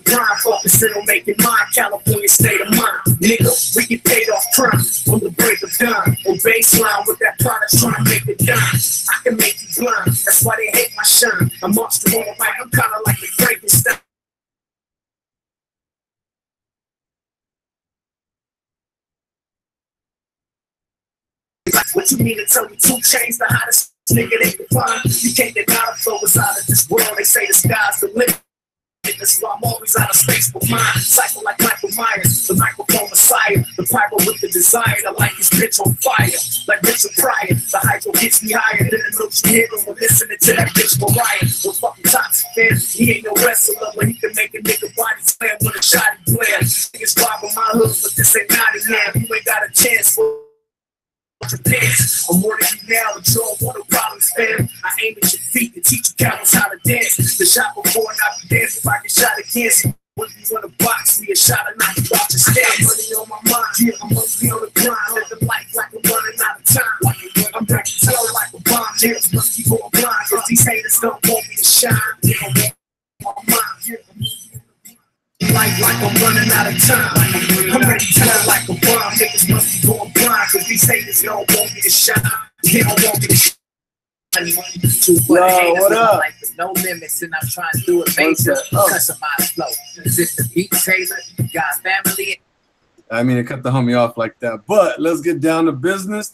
grind, focusing on making mine. California state of mind, nigga. We get paid off crime from the break of dawn. On baseline with that product trying to make it dime. I can make you blind, that's why they hate my shine. I'm monster on the mic, I'm kinda like the Frankenstein. What you mean to tell me 2 Chainz the hottest nigga they can find? You can't deny the flow is out of this world. They say the sky's the limit. That's why I'm always out of space with mine. Cycle like Michael Myers, the microphone messiah, the pyro with the desire to light this bitch on fire. Like Richard Pryor, the hypo gets me higher than the notes you hear when listening to that bitch Mariah. With fucking toxic fan, he ain't no wrestler, but he can make a nigga body slam with a shotty player. Niggas robbing my hood, but this ain't Nottingham. You ain't got a chance for your pants. I'm more than you now, but you don't want no problems, fam. I aim at your feet to teach you cowards how to dance. The shot before and I be dancing if I get shot again. When you wanna box me, a shot and knock you out your stand. Money on my mind, yeah, I'm mostly on the grind. Let the life like I'm running out of time. I'm back to tell like a bomb. Niggas must keep going blind, cause these haters don't want me to shine. They don't want my mind, yeah. Like I'm running out of time. I'm ready to tell like a bomb. Niggas must be going blind, cause these haters don't want me to shine. They don't want me to shine. Yo, what up? Like no limits, and I'm trying to do it major. Customized flow. Is this the beat Taylor? Got family. I mean, to cut the homie off like that, but let's get down to business.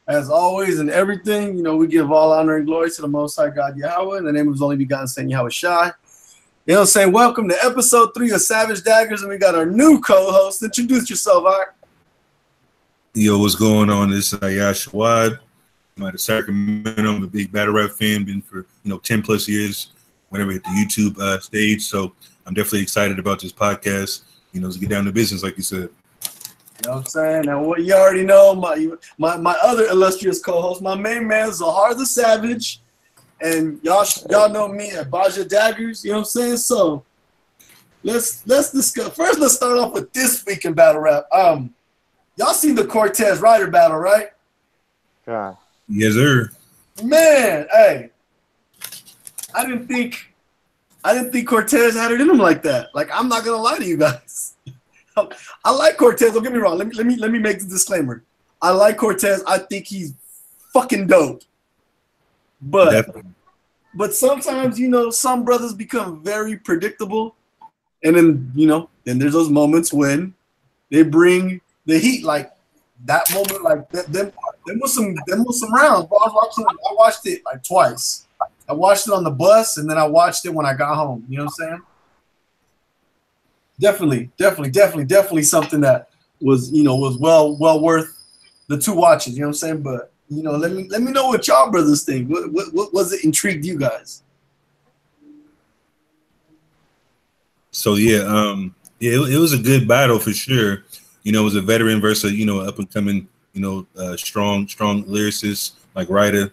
As always and everything, you know, we give all honor and glory to the Most High God Yahweh. In the name of His only begotten Son, Yahweh Shai. You know what I'm saying? Welcome to episode 3 of Savage Daggers, and we got our new co-host. Introduce yourself, Art. Yo, what's going on? This is ahyash, hawad. I'm out of Sacramento. I'm a big battle rap fan. Been for 10 plus years. Whenever I hit the YouTube stage, so I'm definitely excited about this podcast. You know, to get down to business, like you said. You know what I'm saying? And what you already know, my other illustrious co-host, my main man, Zahar the Savage. And y'all know me at ibadyah Dagrz, you know what I'm saying? So let's discuss. First, let's start off with this week in battle rap. Y'all seen the Cortez Ryder battle, right? Yeah. Yes, sir. Man, hey, I didn't think Cortez had it in him like that. Like, I'm not gonna lie to you guys. I like Cortez. Don't get me wrong. Let me make the disclaimer. I like Cortez. I think he's fucking dope. But sometimes, you know, some brothers become very predictable, and then then there's those moments when they bring the heat, like that moment, like them was some rounds. Bro, I watched it like twice. I watched it on the bus, and then I watched it when I got home. You know what I'm saying? Definitely something that was well worth the 2 watches. You know what I'm saying? But let me know what y'all brothers think. What was it intrigued you guys? So it was a good battle for sure. You know, it was a veteran versus up and coming strong lyricist like Ryder.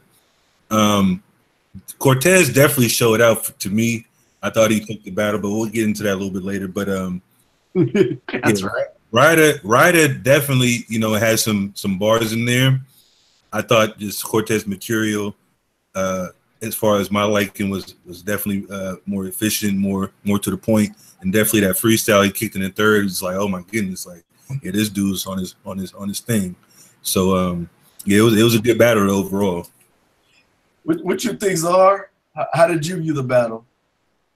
Cortez definitely showed out to me. I thought he took the battle, but we'll get into that a little bit later. But that's right. Ryder definitely has some bars in there. I thought just Cortez material, as far as my liking, was definitely more efficient, more to the point, and definitely that freestyle he kicked in the third. It's like, oh my goodness, like this dude's on his thing. So it was a good battle overall. What you think, Zahar? How did you view the battle?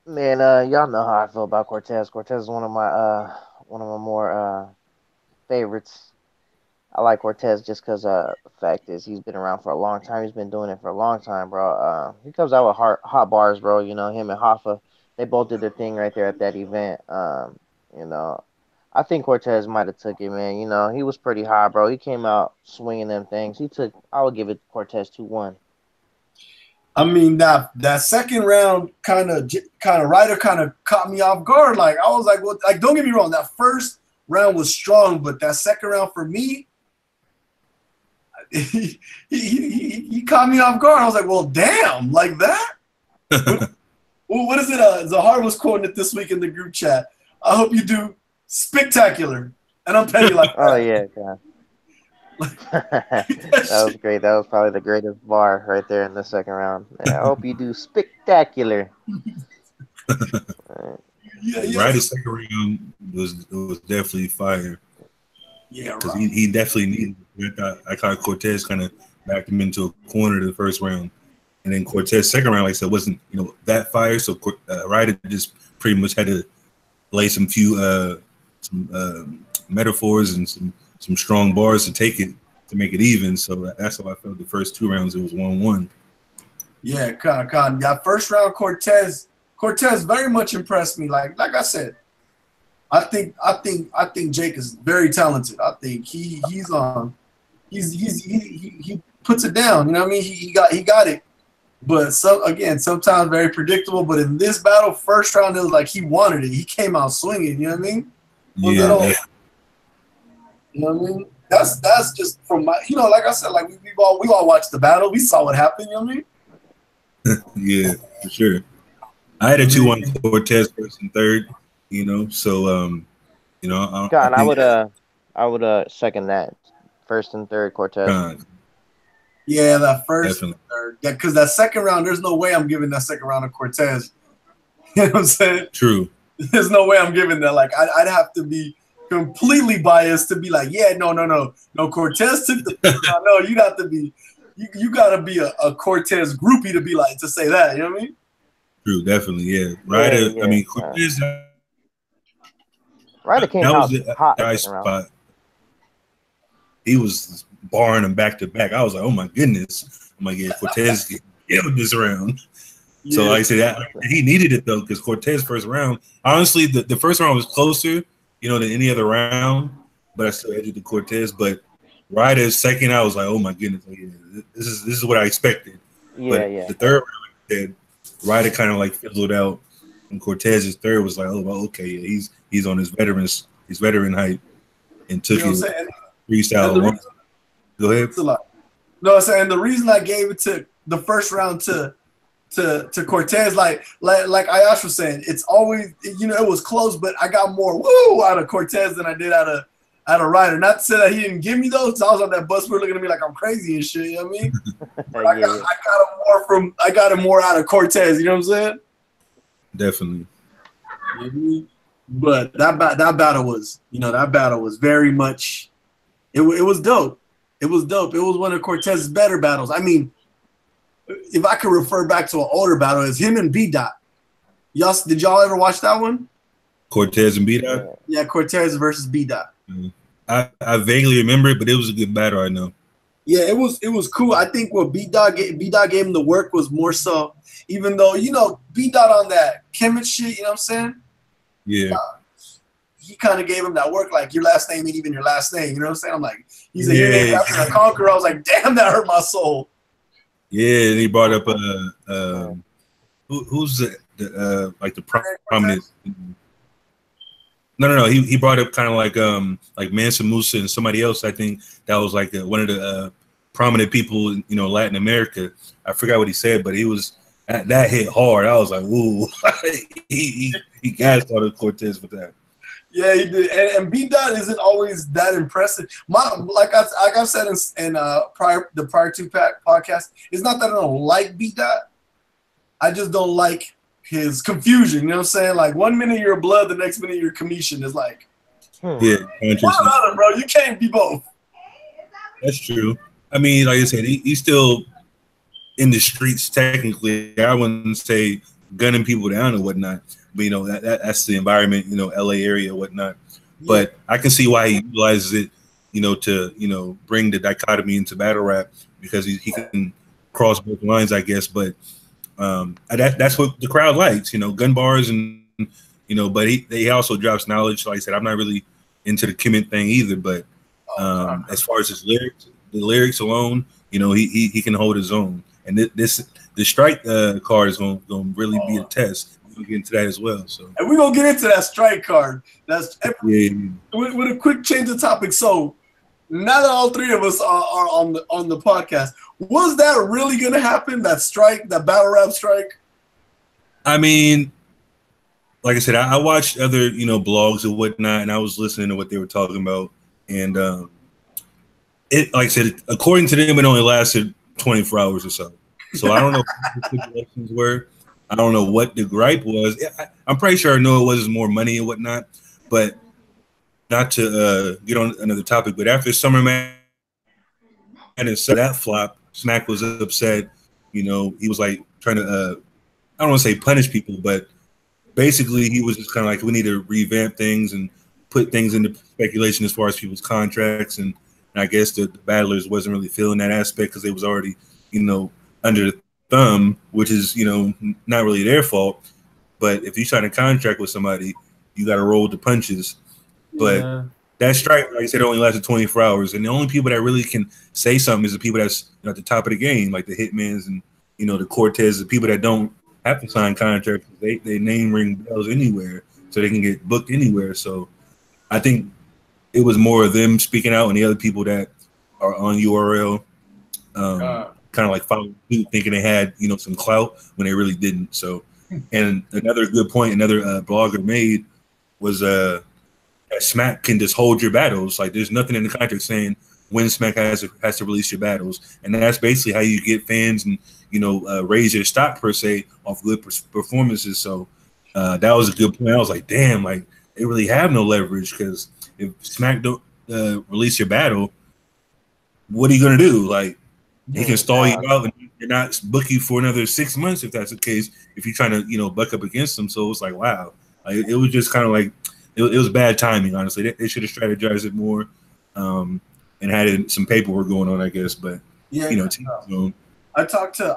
Man, y'all know how I feel about Cortez. Cortez is one of my more favorites. I like Cortez just because the fact is he's been around for a long time. He's been doing it for a long time, bro. He comes out with hot bars, bro. You know, him and Hoffa, they both did their thing right there at that event. I think Cortez might have took it, man. You know, he was pretty high, bro. He came out swinging them things. I would give it Cortez 2-1. I mean, that second round kind of Ryder kind of caught me off guard. Like, I was like, well, like, don't get me wrong, that first round was strong, but that second round for me, he caught me off guard. I was like, well, damn, like that? What is it? Zahar was quoting it this week in the group chat. I hope you do spectacular. And I'm petty like that. Oh, yeah, God. That was great. That was probably the greatest bar right there in the second round. Yeah, I hope you do spectacular. Right. Ryder's second round was definitely fire. Yeah, because right. he definitely needed it. I thought Cortez kind of backed him into a corner the first round, and then Cortez second round, like I said, wasn't that fire. So Ryder just pretty much had to lay some metaphors and some strong bars to make it even. So that's how I felt the first 2 rounds. It was 1-1. Yeah, Con. That first round, Cortez very much impressed me. Like I said, I think Jake is very talented. I think he puts it down. You know what I mean? He got it. But sometimes very predictable. But in this battle, first round, it was like he wanted it. He came out swinging. You know what I mean? Yeah. You know what I mean? That's just from my. Like I said, like we all watched the battle. We saw what happened. You know what I mean? Yeah, for sure. I had a 2-1 Cortez first and third. So God, I would second that. First and third, Cortez. Yeah, that first Definitely. and third. Yeah, because that second round, there's no way I'm giving that second round to Cortez. You know what I'm saying? True. There's no way I'm giving that. Like I'd have to be completely biased to be like, yeah, no. Cortez took the first round. No, you'd have to be. You gotta be a Cortez groupie to be like to say that. You know what I mean? True, definitely, yeah. Ryder, Yeah. I mean, Cortez. Ryder came out hot. Guy's spot. He was barring him back to back. I was like, oh my goodness. I'm like, yeah, Cortez killed this round. Yeah. So like I said, he needed it though, because Cortez first round. Honestly, the first round was closer, than any other round, but I still edged the Cortez. But Ryder's second, I was like, oh my goodness, like, yeah, this is what I expected. Yeah. The third round, Ryder kind of like fizzled out, and Cortez's third was like, oh, well, okay, yeah, he's on his veteran height, and took it freestyle. Go ahead. No, I'm saying the reason I gave it to the first round to Cortez, like ahyash was saying, it's always it was close, but I got more woo out of Cortez than I did out of Ryder. Not to say that he didn't give me those. I was on that bus. We were looking at me like I'm crazy and shit. You know what I mean? But I got it more out of Cortez. You know what I'm saying? Definitely. But that battle was very much. It was dope. It was dope. It was one of Cortez's better battles. I mean, if I could refer back to an older battle, it's him and B-Dot. Did y'all ever watch that one? Cortez and B-Dot? Yeah, Cortez versus B-Dot. I vaguely remember it, but it was a good battle, I know. Yeah, it was cool. I think what B-Dot gave him the work was more so, even though, B-Dot on that Kemet shit, you know what I'm saying? Yeah. He kind of gave him that work, like your last name ain't even your last name. You know what I'm saying? I'm like, he's a conqueror. I was like, damn, that hurt my soul. Yeah, and he brought up who's the like the prominent. No. He brought up kind of like Mansa Musa and somebody else. I think that was like one of the prominent people in Latin America. I forgot what he said, but he was that hit hard. I was like, ooh, he gassed out of Cortez with that. Yeah, he did. And B-Dot isn't always that impressive. Like I've said in the prior two podcasts, it's not that I don't like B-Dot. I just don't like his confusion. You know what I'm saying? Like 1 minute you're blood, the next minute you're commission. Is like, yeah, bro, you can't be both. That's true. I mean, like I said, he's still in the streets technically. I wouldn't say gunning people down or whatnot. But that's the environment, LA area, whatnot. Yeah. But I can see why he utilizes it, to bring the dichotomy into battle rap, because he can cross both lines, I guess. But that's what the crowd likes, gun bars and But he also drops knowledge. Like I said, I'm not really into the Kemet thing either. But as far as the lyrics alone, he can hold his own. And the strike card is going to really be a test. We'll get into that as well. So, and we're gonna get into that strike card. With a quick change of topic. So now that all three of us are on the podcast, was that really gonna happen? That strike, that battle rap strike? I mean, like I said, I watched other blogs and whatnot, and I was listening to what they were talking about. And like I said, according to them, it only lasted 24 hours or so. So I don't know what the stipulations were. I don't know what the gripe was. I'm pretty sure I know it was more money and whatnot, but not to get on another topic. But after Summer Madness, that flop, Smack was upset. You know, he was like trying to, I don't want to say punish people, but basically he was just kind of like, we need to revamp things and put things into speculation as far as people's contracts. And I guess the battlers wasn't really feeling that aspect because they was already, you know, under the thumb, which is, you know, not really their fault. But if you sign a contract with somebody, you got to roll with the punches. But that strike, like I said, only lasted 24 hours. And the only people that really can say something is the people that's, you know, at the top of the game, like the Hitmans and, you know, the Cortez, the people that don't have to sign contracts. They name ring bells anywhere, so they can get booked anywhere. So I think it was more of them speaking out and the other people that are on URL kind of like following suit, thinking they had, you know, some clout when they really didn't. So, and another good point another blogger made was that Smack can just hold your battles. Like there's nothing in the contract saying when Smack has to release your battles, and that's basically how you get fans and, you know, raise your stock per se off good performances. So that was a good point. I was like, damn, like they really have no leverage, because if Smack don't release your battle, what are you gonna do? Like he can stall you out and you're not book you for another 6 months if that's the case. If you're trying to, you know, buck up against them. So it's like, wow, like, it was just kind of like it was bad timing. Honestly, they should have strategized it more and had some paperwork going on, I guess. But yeah, you know, I talked to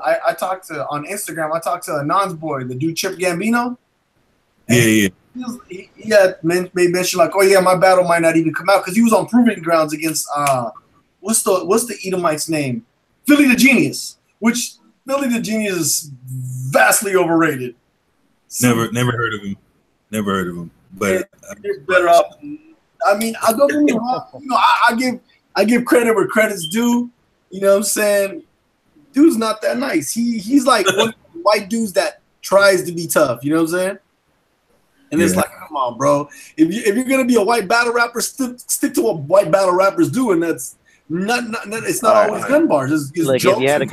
on Instagram. I talked to Anon's boy, the dude Chip Gambino. Yeah. He had made mention like, oh yeah, my battle might not even come out, because he was on proving grounds against what's the Edomite's name? Philly the Genius, which Philly the Genius is vastly overrated. Never heard of him. Never heard of him. But you're better off. I mean, I don't get me wrong. You know, I give credit where credit's due. You know what I'm saying? Dude's not that nice. He's like one of the white dudes that tries to be tough. You know what I'm saying? And it's like, come on, bro. If you're gonna be a white battle rapper, stick to what white battle rappers do, and that's not it's not always gun bars. It's like jokes if you had to and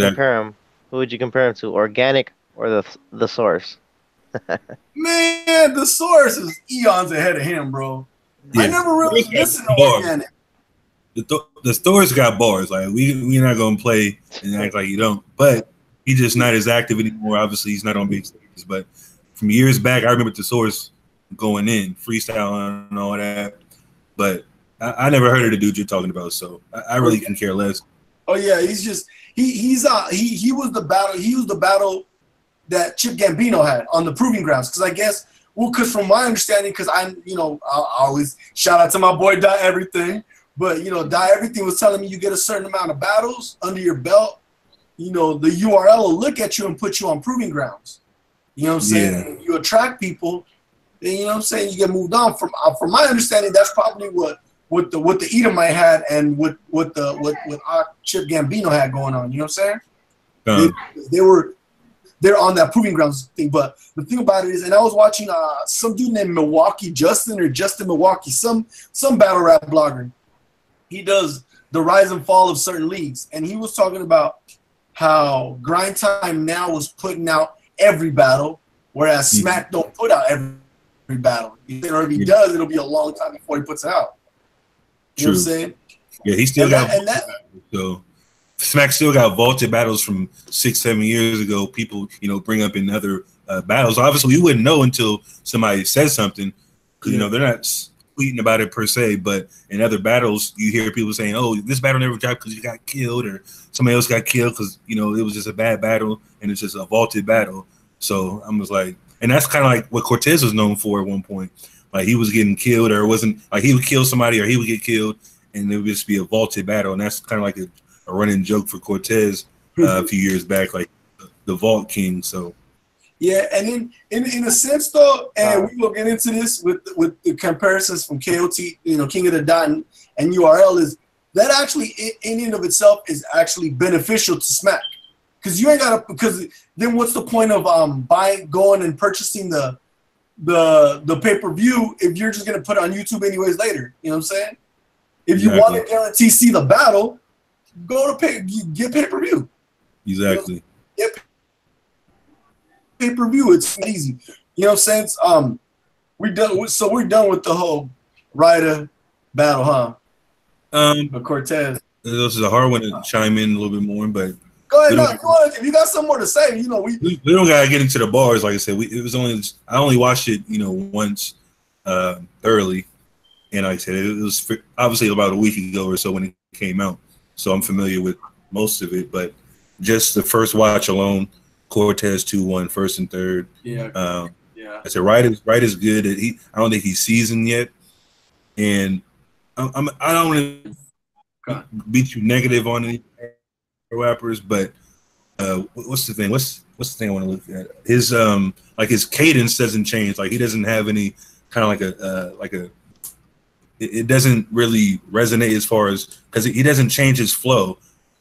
compare him, who would you compare him to? Organic or the Source? Man, the Source is eons ahead of him, bro. Yeah. I never really listened to Organic. The Source got bars. Like we're not gonna play and act like you don't. But he's just not as active anymore. Obviously, he's not on big stages. But from years back, I remember the Source going in, freestyling and all that. But I never heard of the dude you're talking about, so I really can care less. Oh yeah, he's just he was the battle that Chip Gambino had on the proving grounds, because I guess because from my understanding, because I always shout out to my boy Die Everything, but you know Die Everything was telling me you get a certain amount of battles under your belt, you know the URL will look at you and put you on proving grounds. You know what I'm saying? Yeah. You attract people, and you know what I'm saying, you get moved on. From my understanding, that's probably what the Edomite had and what Chip Gambino had going on. You know what I'm saying? They're on that proving grounds thing. But the thing about it is, and I was watching some dude named Justin Milwaukee, some battle rap blogger. He does the rise and fall of certain leagues, and he was talking about how Grind Time now was putting out every battle, whereas Smack don't put out every battle. Or if he does, it'll be a long time before he puts it out. You know what I'm saying? Yeah, he still so Smack still got vaulted battles from 6-7 years ago. People, you know, bring up in other battles. Obviously, you wouldn't know until somebody says something, because you know they're not tweeting about it per se. But in other battles, you hear people saying, "Oh, this battle never dropped because you got killed," or somebody else got killed because you know it was just a bad battle and it's just a vaulted battle. So I was like, and that's kind of like what Cortez was known for at one point. Like he was getting killed, or it wasn't like he would kill somebody or he would get killed, and it would just be a vaulted battle. And that's kind of like a running joke for Cortez a few years back, like the Vault King. So yeah, and then in a sense though, and we will get into this with the comparisons from KOT, you know, King of the Dot and URL, is that actually in and of itself is actually beneficial to Smack, because you ain't gotta, because then what's the point of going and purchasing the pay-per-view if you're just gonna put it on YouTube anyways later? You know what I'm saying? If you want to guarantee see the battle, get pay-per-view. Exactly. You know, pay-per-view. It's easy. You know what I'm saying? We're done with the whole Ryder battle, huh? Of Cortez. This is a hard one to chime in a little bit more, but go ahead. If you got some more to say, you know, we don't gotta get into the bars. Like I said, I only watched it, you know, once thoroughly, and like I said, it was obviously about a week ago or so when it came out, so I'm familiar with most of it. But just the first watch alone, Cortez 2-1, first and third. Yeah. I said Wright is good. I don't think he's seasoned yet, and I don't want to be too negative on any rappers, but what's the thing? What's the thing I want to look at? His like his cadence doesn't change. Like he doesn't have any kind of like a. It doesn't really resonate as far as because he doesn't change his flow.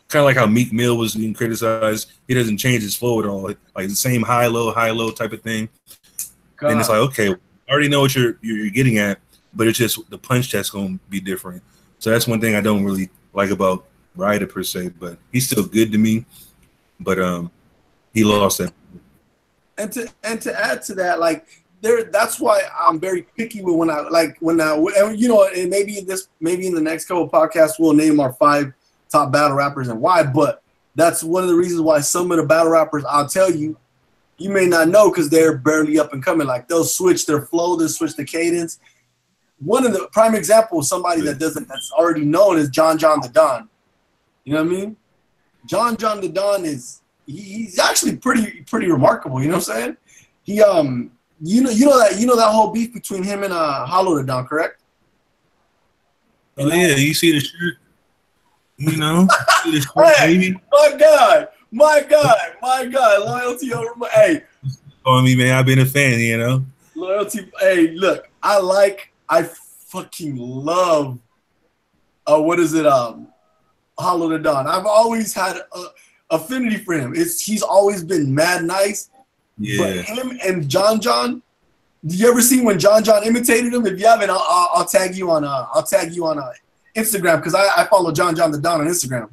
Kind of like how Meek Mill was being criticized. He doesn't change his flow at all. Like the same high low type of thing. And it's like, okay, I already know what you're getting at, but it's just the punch that's going to be different. So that's one thing I don't really like about Ryder per se, but he's still good to me. But he lost that. And to add to that, like that's why I'm very picky with when you know, and maybe in the next couple of podcasts we'll name our 5 top battle rappers and why. But that's one of the reasons why some of the battle rappers, I'll tell you, you may not know because they're barely up and coming. Like they'll switch their flow, they'll switch the cadence. One of the prime examples of somebody that's already known is John the Don. You know what I mean? John the Don he's actually pretty remarkable. You know what I'm saying? He you know that whole beef between him and Hollow the Don, correct? Oh yeah, you see the shirt. You know, see the shirt, hey, baby. My God, loyalty over my. Hey, on me, man. I've been a fan, you know. Loyalty. Hey, look, I fucking love. What is it? Hollow the Don. I've always had affinity for him. He's always been mad nice. Yeah. But him and John, did you ever see when John imitated him? If you haven't, I'll tag you on Instagram because I follow John the Don on Instagram.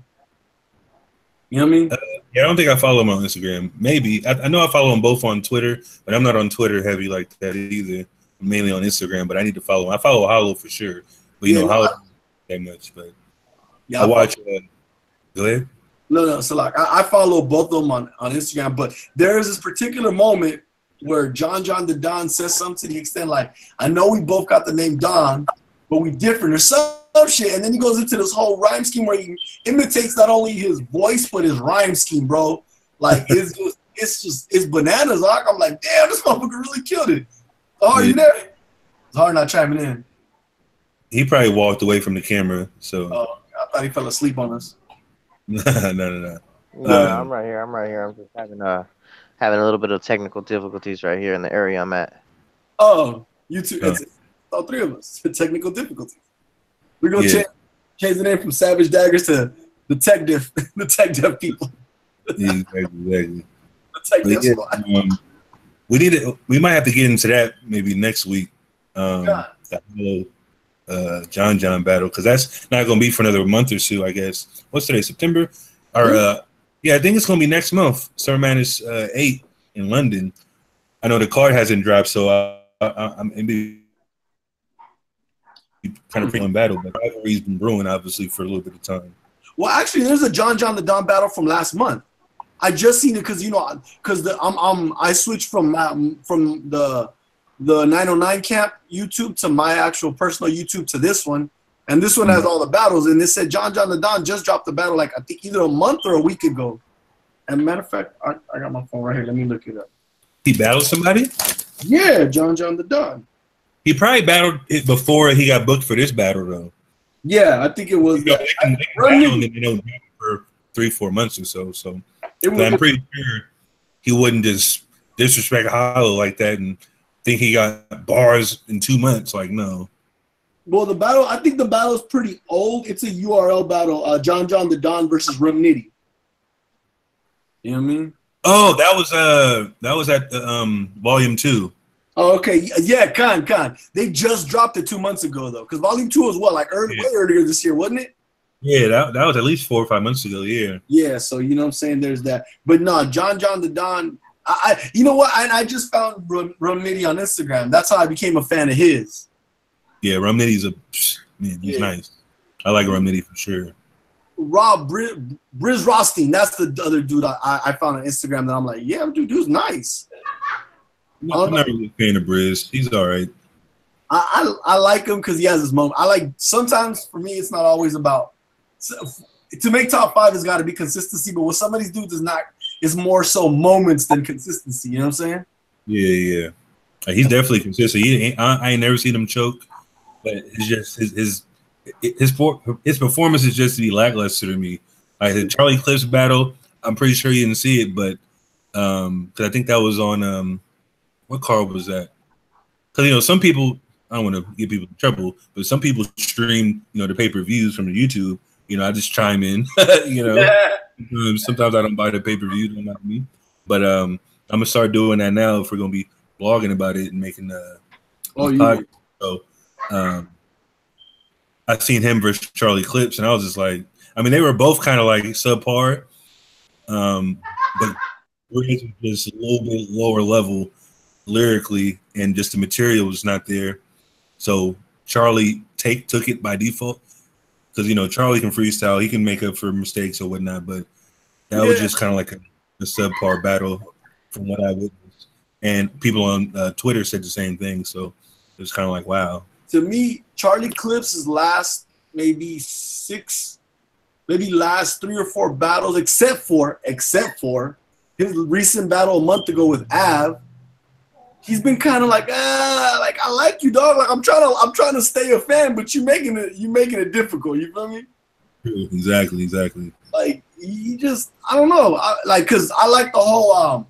You know what I mean? Yeah, I don't think I follow him on Instagram. Maybe I know I follow them both on Twitter, but I'm not on Twitter heavy like that either. I'm mainly on Instagram, but I need to follow him. I follow Hollow for sure, but you know Hollow that much. But yeah, I watch. Go ahead. No. So like I follow both of them on Instagram, but there is this particular moment where John the Don says something to the extent like, "I know we both got the name Don, but we different." There's some shit, and then he goes into this whole rhyme scheme where he imitates not only his voice but his rhyme scheme, bro. Like it's bananas. Like, I'm like, damn, this motherfucker really killed it. Zahar, you there? Zahar not chiming in. He probably walked away from the camera. So I thought he fell asleep on us. No. No, I'm right here. I'm just having a little bit of technical difficulties right here in the area I'm at. Oh, you two. It's all 3 of us. Technical difficulties. We're gonna change the name from Savage Daggers to the Tech Deaf people. Exactly. The Tech Deaf squad. We might have to get into that maybe next week. The whole John battle, because that's not gonna be for another month or so, I guess. What's today? September? Or I think it's gonna be next month. Summer Madness 8 in London. I know the card hasn't dropped, so I'm kind of feeling battle, but rivalry's been brewing obviously for a little bit of time. Well, actually, there's a John the Don battle from last month. I just seen it because I switched from the 909 camp YouTube to my actual personal YouTube to this one, and this one has all the battles. And it said John the Don just dropped the battle like I think either a month or a week ago. And matter of fact, I got my phone right here. Let me look it up. He battled somebody? Yeah, John the Don. He probably battled it before he got booked for this battle, though. Yeah, I think it was. They can battle and they don't for 3-4 months or so. So I'm pretty sure he wouldn't just disrespect Hollow like that and think he got bars in 2 months. Like, no. Well, I think the battle is pretty old. It's a URL battle. John the Don versus Rim Nitty. You know what I mean? Oh, that was at Volume 2. Oh, okay. Yeah, Con. They just dropped it 2 months ago, though. Because Volume 2 was what, like way earlier this year, wasn't it? Yeah, that was at least 4 or 5 months ago, yeah. Yeah, so you know what I'm saying? There's that. But no, John the Don, You know what? I just found Rum Nitty on Instagram. That's how I became a fan of his. Yeah, Rum Nitty's man. He's nice. I like Rum Nitty for sure. Rob Briz Rothstein. That's the other dude I found on Instagram that I'm like, yeah, dude's nice. I'm not really a fan of Briz. He's all right. I like him because he has his moment. I like sometimes for me it's not always about to make top 5 has got to be consistency, but with some of these dudes it's more so moments than consistency. You know what I'm saying? Yeah. He's definitely consistent. I ain't never seen him choke, but it's just his performance is just to be lackluster to me. Like the Charlie Clips battle, I'm pretty sure you didn't see it, but because I think that was on what card was that? Because some people, I don't want to get people in trouble, but some people stream the pay-per-views from the YouTube. I just chime in. Sometimes I don't buy the pay-per-view, don't matter to me. But I'm gonna start doing that now if we're gonna be blogging about it and making podcast. So I seen him versus Charlie Clips, and I was just like, I mean, they were both kind of like subpar, but Briz was just a little bit lower level lyrically, and just the material was not there. So Charlie took it by default because Charlie can freestyle, he can make up for mistakes or whatnot, but that was just kind of like a subpar battle from what I witnessed. And people on Twitter said the same thing, so it was kind of like, wow. To me, Charlie Clips' last last 3 or 4 battles, except for his recent battle a month ago with Av, he's been kind of like I like you, dog. Like I'm trying to stay a fan, but you making it difficult. You feel me? Exactly. Like he just, I don't know. Cause I like the whole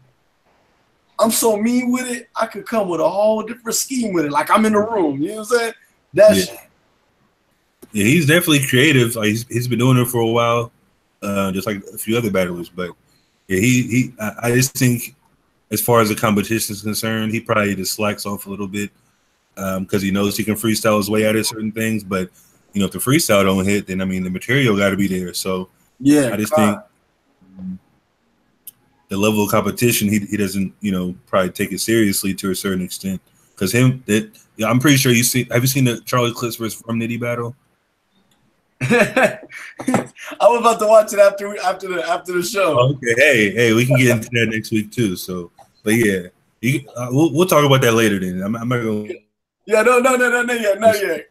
I'm so mean with it. I could come with a whole different scheme with it. Like I'm in the room. You know what I'm saying? Yeah, he's definitely creative. Like he's been doing it for a while, just like a few other battlers. But yeah, I just think, as far as the competition is concerned, he probably just slacks off a little bit because he knows he can freestyle his way out of certain things. But if the freestyle don't hit, then I mean the material got to be there. So yeah, I just think the level of competition, he doesn't probably take it seriously to a certain extent. Because I'm pretty sure have you seen the Charlie Clips versus Rum Nitty battle? I was about to watch it after the show. Okay, hey, we can get into that next week too. So, but yeah, we'll talk about that later. Then I'm not gonna. Yeah, no, not yet.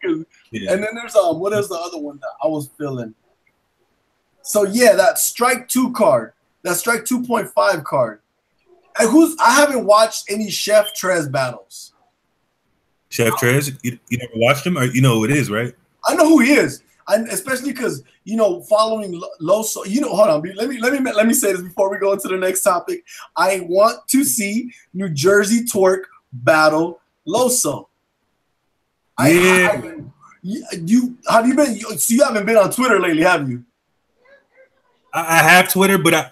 Yeah. And then there's what is the other one that I was feeling? So yeah, that Strike 2 card, that Strike 2.5 card. And I haven't watched any Chef Trez battles. Chef Trez, you never watched him, or who it is, right? I know who he is. Especially because following Loso. Hold on. Let me say this before we go into the next topic. I want to see New Jersey Twerk battle Loso. Yeah. You haven't been on Twitter lately, have you? I have Twitter, but I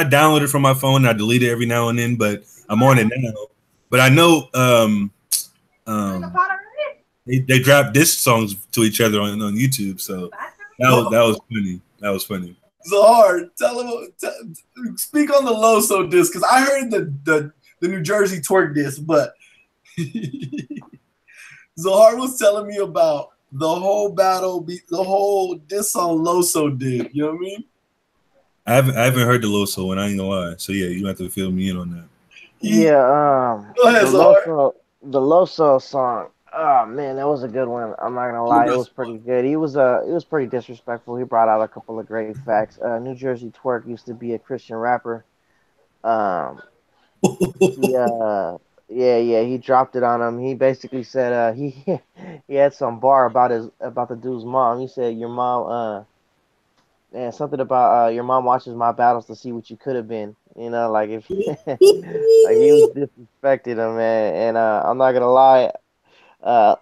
download it from my phone and I delete it every now and then. But I'm on it now. But I know they drop diss songs to each other on YouTube, so that was funny. That was funny. Zahar, speak on the Loso diss, because I heard the New Jersey Twerk diss, but Zahar was telling me about the whole battle, the whole diss on Loso did. You know what I mean? I haven't heard the Loso one. I ain't gonna lie. So yeah, you have to fill me in on that. Yeah, go ahead, the Loso song. Oh man, that was a good one. I'm not gonna lie, it was pretty good. It was pretty disrespectful. He brought out a couple of great facts. New Jersey Twerk used to be a Christian rapper. He dropped it on him. He basically said he had some bar about the dude's mom. He said your mom something about your mom watches my battles to see what you could have been. Like if like he was disrespecting him, man. And I'm not gonna lie.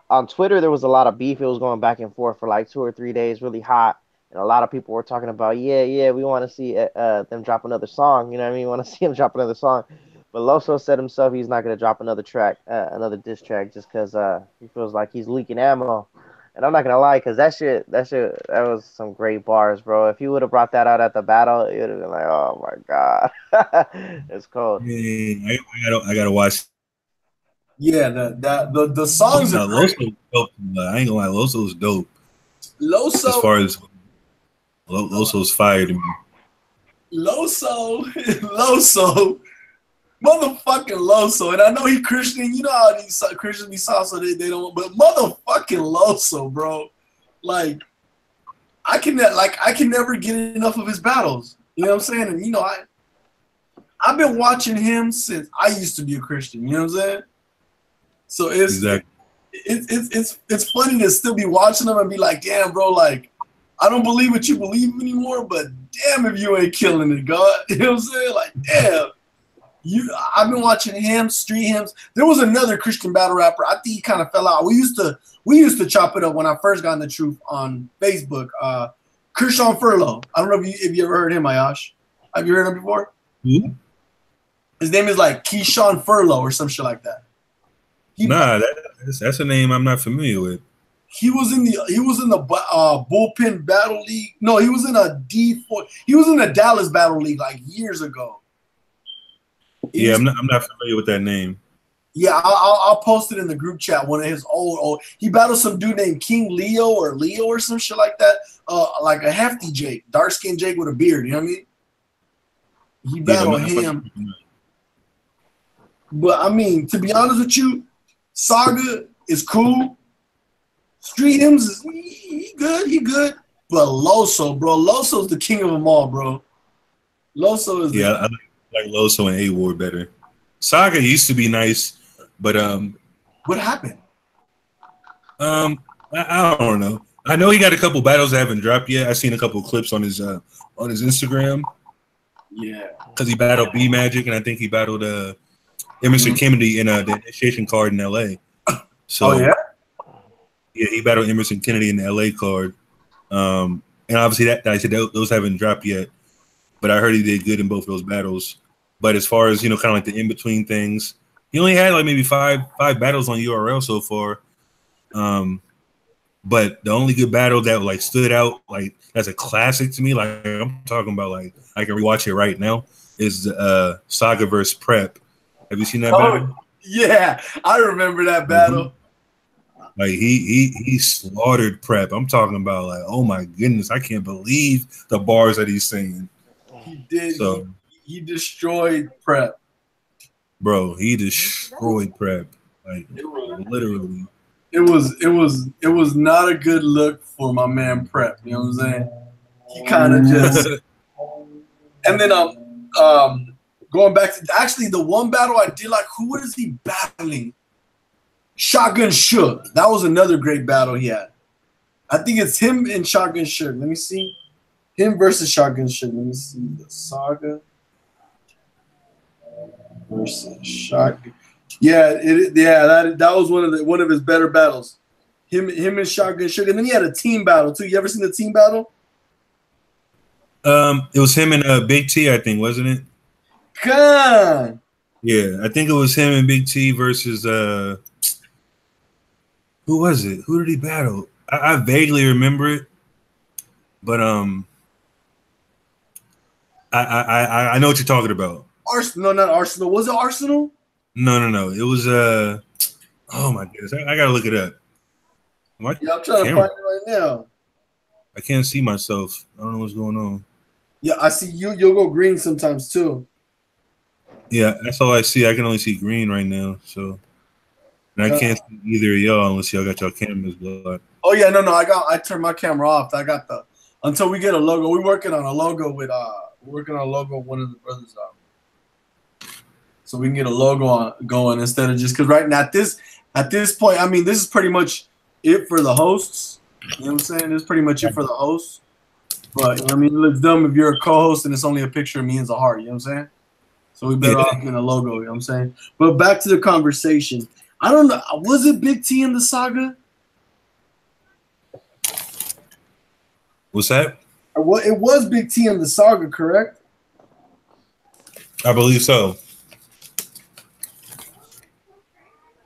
On Twitter, there was a lot of beef. It was going back and forth for like 2 or 3 days, really hot. And a lot of people were talking about, we want to see them drop another song. You know what I mean? We want to see him drop another song. But Loso said himself he's not going to drop another track, another diss track, just because he feels like he's leaking ammo. And I'm not gonna lie, cause that was some great bars, bro. If you would have brought that out at the battle, it would have been like, oh my god, it's cold. Yeah, I gotta watch. Yeah, the songs are Loso great. was dope. I ain't gonna lie, Loso was dope. As Loso, far as Loso's fire to me. Loso, Loso, motherfucking Loso. And I know he Christian. You know how these Christians be soft, so they don't. But motherfucking Loso, bro. Like I can never get enough of his battles. You know what I'm saying? And you know I've been watching him since I used to be a Christian. You know what I'm saying? So Exactly. it's funny to still be watching him and be like, damn, bro, like I don't believe what you believe anymore, but damn if you ain't killing it, God. You know what I'm saying? Like, damn. I've been watching him, street hymns. There was another Christian battle rapper. I think he kind of fell out. We used to chop it up when I first got in the truth on Facebook. Krishan Furlow. I don't know if you ever heard him, Ahyash. Have you heard him before? Mm-hmm. His name is like Keyshawn Furlow or some shit like that. That's a name I'm not familiar with. He was in the bullpen battle league. No, he was in a D4. He was in the Dallas battle league like years ago. Yeah, I'm not familiar with that name. Yeah, I'll post it in the group chat. One of his old. He battled some dude named King Leo or some shit like that. Like a hefty Jake, dark skinned Jake with a beard. You know what I mean? He battled him. But I mean, to be honest with you, Saga is cool. Street hymns, he good. But Loso, bro, Loso's the king of them all, bro. Loso is. Yeah, I like Loso and A-Ward better. Saga used to be nice, but what happened? I don't know. I know he got a couple battles that haven't dropped yet. I've seen a couple clips on his Instagram. Yeah, because he battled B Magic, and I think he battled Emerson Kennedy in the initiation card in LA. So yeah, he battled Emerson Kennedy in the LA card. And obviously that I said those haven't dropped yet, but I heard he did good in both of those battles. But as far as kind of like the in between things, he only had like maybe five battles on URL so far. But the only good battle that like stood out like as a classic to me, like I'm talking about, like I can rewatch it right now, is Saga versus Prep. Have you seen that battle? Yeah, I remember that battle. Mm-hmm. Like he slaughtered Prep. I'm talking about like, oh my goodness, I can't believe the bars that he's saying. He did. So he destroyed Prep. Bro, he destroyed Prep. Like literally. It was not a good look for my man Prep. You know what I'm saying? He kind of just. And then going back to actually the one battle I did like, who is he battling? Shotgun Shook. That was another great battle he had. I think it's him and Shotgun Shook. Let me see. Him versus Shotgun Shook. Let me see. The Saga versus Shotgun. Yeah, that was one of his better battles. Him and Shotgun Shook. And then he had a team battle too. You ever seen the team battle? It was him and Big T, I think, wasn't it? God. Yeah, I think it was him and Big T versus who was it? Who did he battle? I vaguely remember it, but I know what you're talking about. Arsenal, not Arsenal. Was it Arsenal? No. It was oh my goodness, I gotta look it up. Yeah, I'm trying to find it right now. I can't see myself. I don't know what's going on. Yeah, I see you. You'll go green sometimes too. Yeah, that's all I see. I can only see green right now. So, and I can't see either of y'all unless y'all got your cameras blocked. Oh yeah, no. I turned my camera off. I got until we get a logo. We're working on a logo with one of the brothers. So we can get a logo going instead of just because right now at this point, I mean, this is pretty much it for the hosts. You know what I'm saying? This is pretty much it for the hosts. But I mean, it looks dumb if you're a co-host and it's only a picture of me and Zahar. You know what I'm saying? So we better off getting a logo. You know what I'm saying? But back to the conversation. I don't know. Was it Big T in the Saga? What's that? Well, it was Big T in the Saga, correct? I believe so.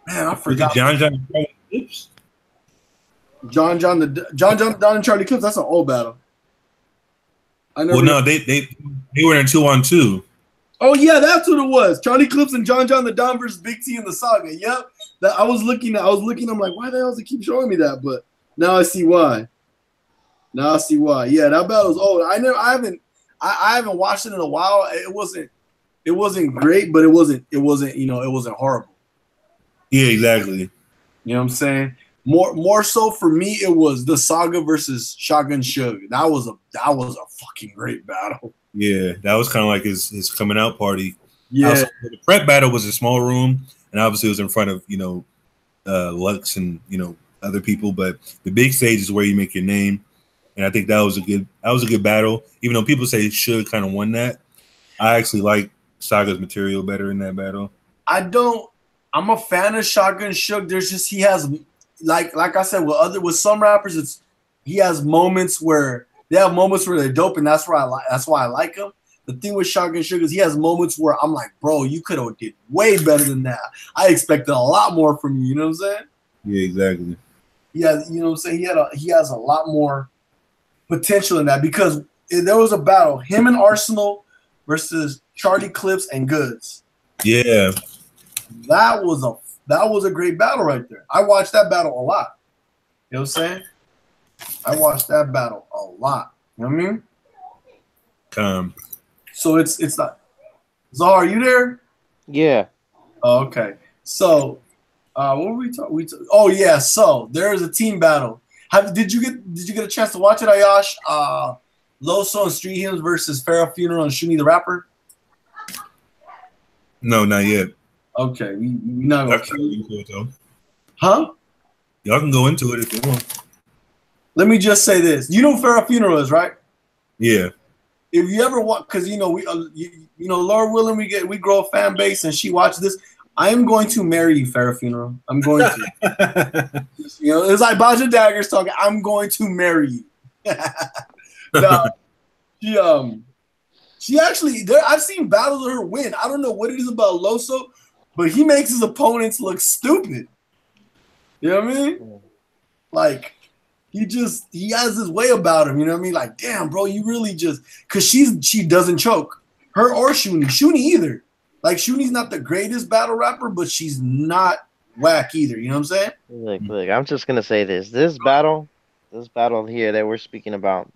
Man, I forgot. John. Oops. John and Charlie Clips. That's an old battle. Well, no, they were in a 2-on-2. Oh yeah, that's what it was. Charlie Clips and John the Don versus Big T in the Saga. Yep. That I was looking. I'm like, why the hell does it keep showing me that? But now I see why. Yeah, that battle's old. I haven't watched it in a while. It wasn't great, but it wasn't horrible. Yeah, exactly. You know what I'm saying? More so for me, it was the Saga versus Shotgun Suge. That was a fucking great battle. Yeah, that was kind of like his coming out party. Yeah, the prep battle was a small room, and obviously it was in front of Lux and other people. But the big stage is where you make your name, and I think that was a good battle. Even though people say Suge kind of won that, I actually like Saga's material better in that battle. I'm a fan of Shotgun Suge. There's just he has like I said with some rappers, he has moments where they're dope, and that's why I like him. The thing with Shotgun Suge is he has moments where I'm like, bro, you could have did way better than that. I expected a lot more from you. You know what I'm saying? Yeah, exactly. Yeah, you know what I'm saying. He has a lot more potential in that because there was a battle, him and Arsenal versus Charlie Clips and Goods. Yeah, that was a great battle right there. I watched that battle a lot. You know what I'm saying? I watched that battle a lot. You know what I mean? So it's not. Zahar, are you there? Yeah. Oh, okay. So, what were we talking? Oh yeah. So there is a team battle. Did you get a chance to watch it, Ahyash? Loso and Street Hymns versus Farrah Funeral and Shuni the Rapper. No, not yet. Okay, we not gonna go into it though. Huh? Y'all can go into it if you want. Let me just say this. You know who Farrah Funeral is, right? Yeah. If you ever want, because we, Lord willing, we grow a fan base, and she watches this. I am going to marry you, Farrah Funeral. I'm going to. It's like Baja Daggers talking. I'm going to marry you. No, she actually. I've seen battles of her win. I don't know what it is about Loso, but he makes his opponents look stupid. You know what I mean? Like. He has this way about him, you know what I mean? Like, damn, bro, you really just because she doesn't choke. Her or Shuni either. Like Shuni's not the greatest battle rapper, but she's not whack either. You know what I'm saying? Look, I'm just gonna say this. This battle here that we're speaking about,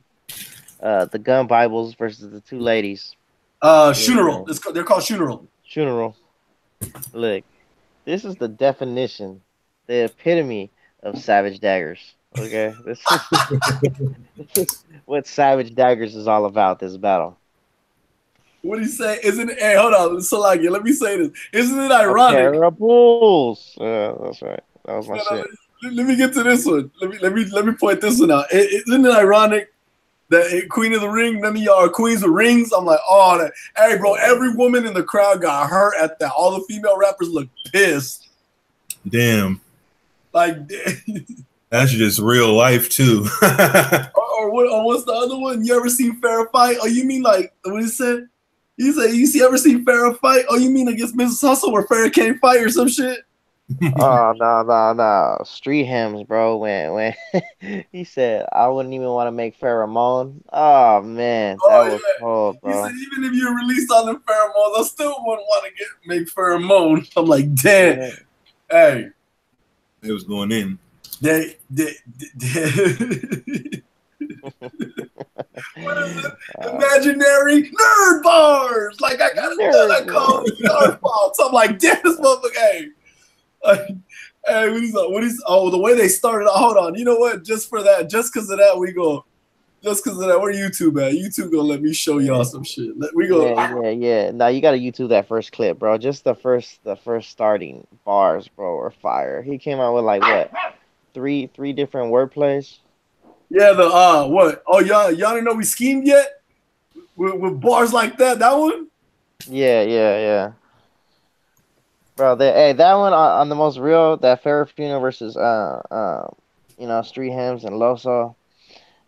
the gun Bibles versus the two ladies. Funeral. They're called Funeral. Funeral. Look, this is the definition, the epitome of Savage Daggers. Okay, this is what Savage Daggers is all about. This battle. What do you say? Hey, hold on, Salaki, let me say this. Isn't it ironic? Terribles. That's right. That was my shit. Let me get to this one. Let me point this one out. Isn't it ironic that Queen of the Ring, none of y'all are queens with rings? I'm like, hey, bro, every woman in the crowd got hurt at that. All the female rappers look pissed. Damn. Like. That's just real life too. or what's the other one? You ever seen Farrah fight? Oh, you mean like what he said? He said, ever seen Farrah fight? Oh, you mean against Mrs. Hustle where Farrah can't fight or some shit? Oh no. Street Hymns, bro. When he said I wouldn't even want to make pheromone. Oh man, that was cold, bro. He said even if you release all them pheromones, I still wouldn't want to make pheromone. I'm like, damn. Yeah. Hey. It was going in. What is it? Imaginary nerd bars. Like I gotta tell that code nerd bars. So I'm like, damn, this motherfucker. Hey, what is? Oh, the way they started. Hold on. You know what? Just because of that, where YouTube at? YouTube gonna let me show y'all some shit. We go. Yeah. Now you gotta YouTube that first clip, bro. Just the first starting bars, bro, are fire. He came out with like what? Three different wordplays. Yeah, what? Oh, y'all didn't know we schemed yet? With bars like that one? Yeah. Bro, that one on the most real, that Farrah Funeral versus Street Hymns and Loso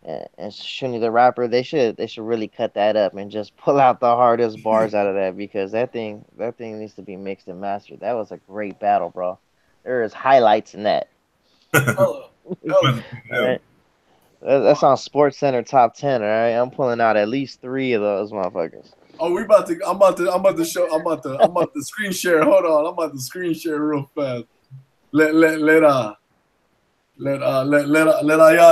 and Shuni the Rapper, they should really cut that up and just pull out the hardest bars out of that because that thing needs to be mixed and mastered. That was a great battle, bro. There is highlights in that. All right. That's on Sports Center top 10. All right, I'm pulling out at least 3 of those motherfuckers. Oh, I'm about to screen share. Hold on, I'm about to screen share real fast. Let ahyash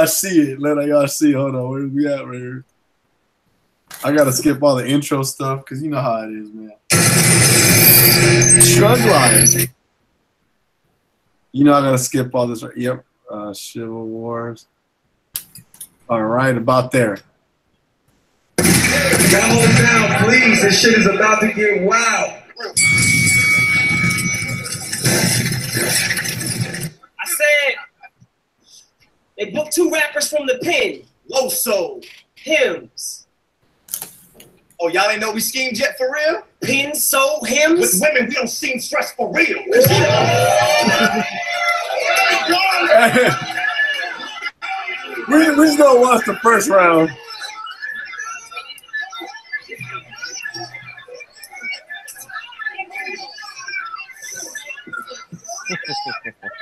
see it. Let ahyash see. Hold on, where we at right here? I gotta skip all the intro stuff because you know how it is, man. Shrug Lions. You know I gotta skip all this. Yep. Civil Wars. All right, about there. Down, please. This shit is about to get wild. I said they booked 2 rappers from the pen. Low Soul, Hymns. Oh, y'all ain't know we schemed yet for real? Pen, soul, hymns. With women, we don't seem stressed for real. We just gonna watch the first round.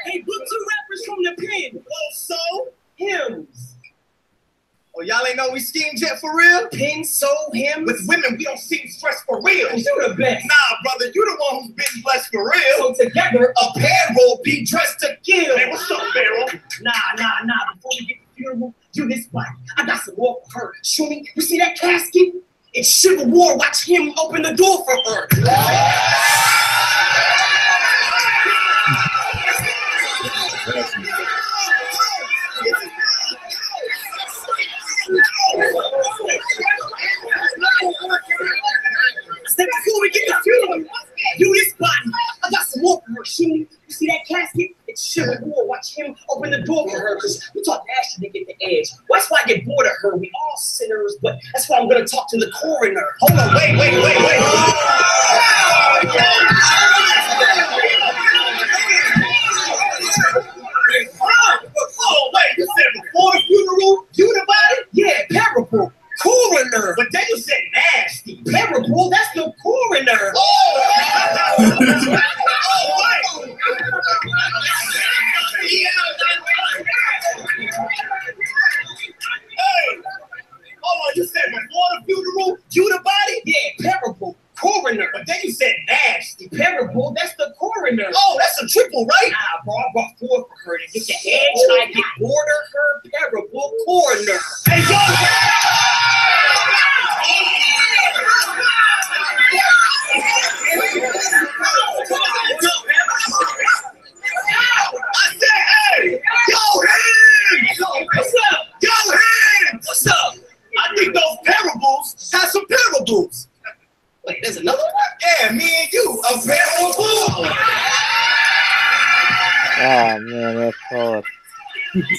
They booked 2 rappers from the pen. Low Soul, Hymns. Oh, y'all ain't know we schemed yet for real? Pen, soul, hymns. With women, we don't seem stressed for real. You the best. Nah, brother, you the one who's been blessed for real. So together, A pair will be dressed to kill. Hey, what's up, Pharaoh? Nah. Before we get to the funeral, you this body. I got some more for her. Show me. You see that casket? It's Civil War. Watch him open the door for her. Step before we get to the funeral, you this body. I got some more for her. Show me. You see that casket? It's Civil War. Watch him open the door for her. Because we talk Ashley to get the edge. Well, that's why I get bored of her. We all sinners, but that's why I'm going to talk to the coroner. Hold on, wait. Oh, wait, you said before the funeral, you the body? Yeah, parable. Coroner. But then you said nasty. Parable, that's the coroner. Oh, you said before the funeral, you the body? Yeah, parable. Coroner. But then you said nasty. Parable, that's the coroner. Oh, that's a triple, right? Nah, bro, I brought 4 for her to get the edge. I get border her parable coroner. Hey, yo! I said, hey! Yo, hands! What's up? Yo, hands! What's up? I think those parables have some parables. Wait, there's another one? Yeah, me and you, a parable. Oh man, that's hard.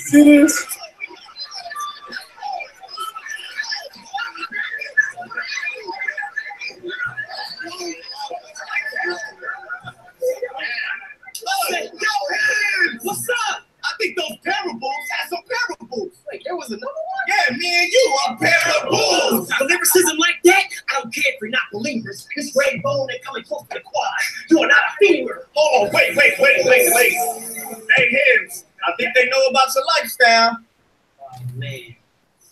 See this? Yo, hands! What's up? I think those parables have some parables. Wait, there was another one? Yeah, me and you are parables. Now, lyricism like that, I don't care if you're not believers. This red bone ain't coming close to the quad. You are not a femur. Hold on, wait. Hey, Hims, I think they know about your lifestyle. Oh, man.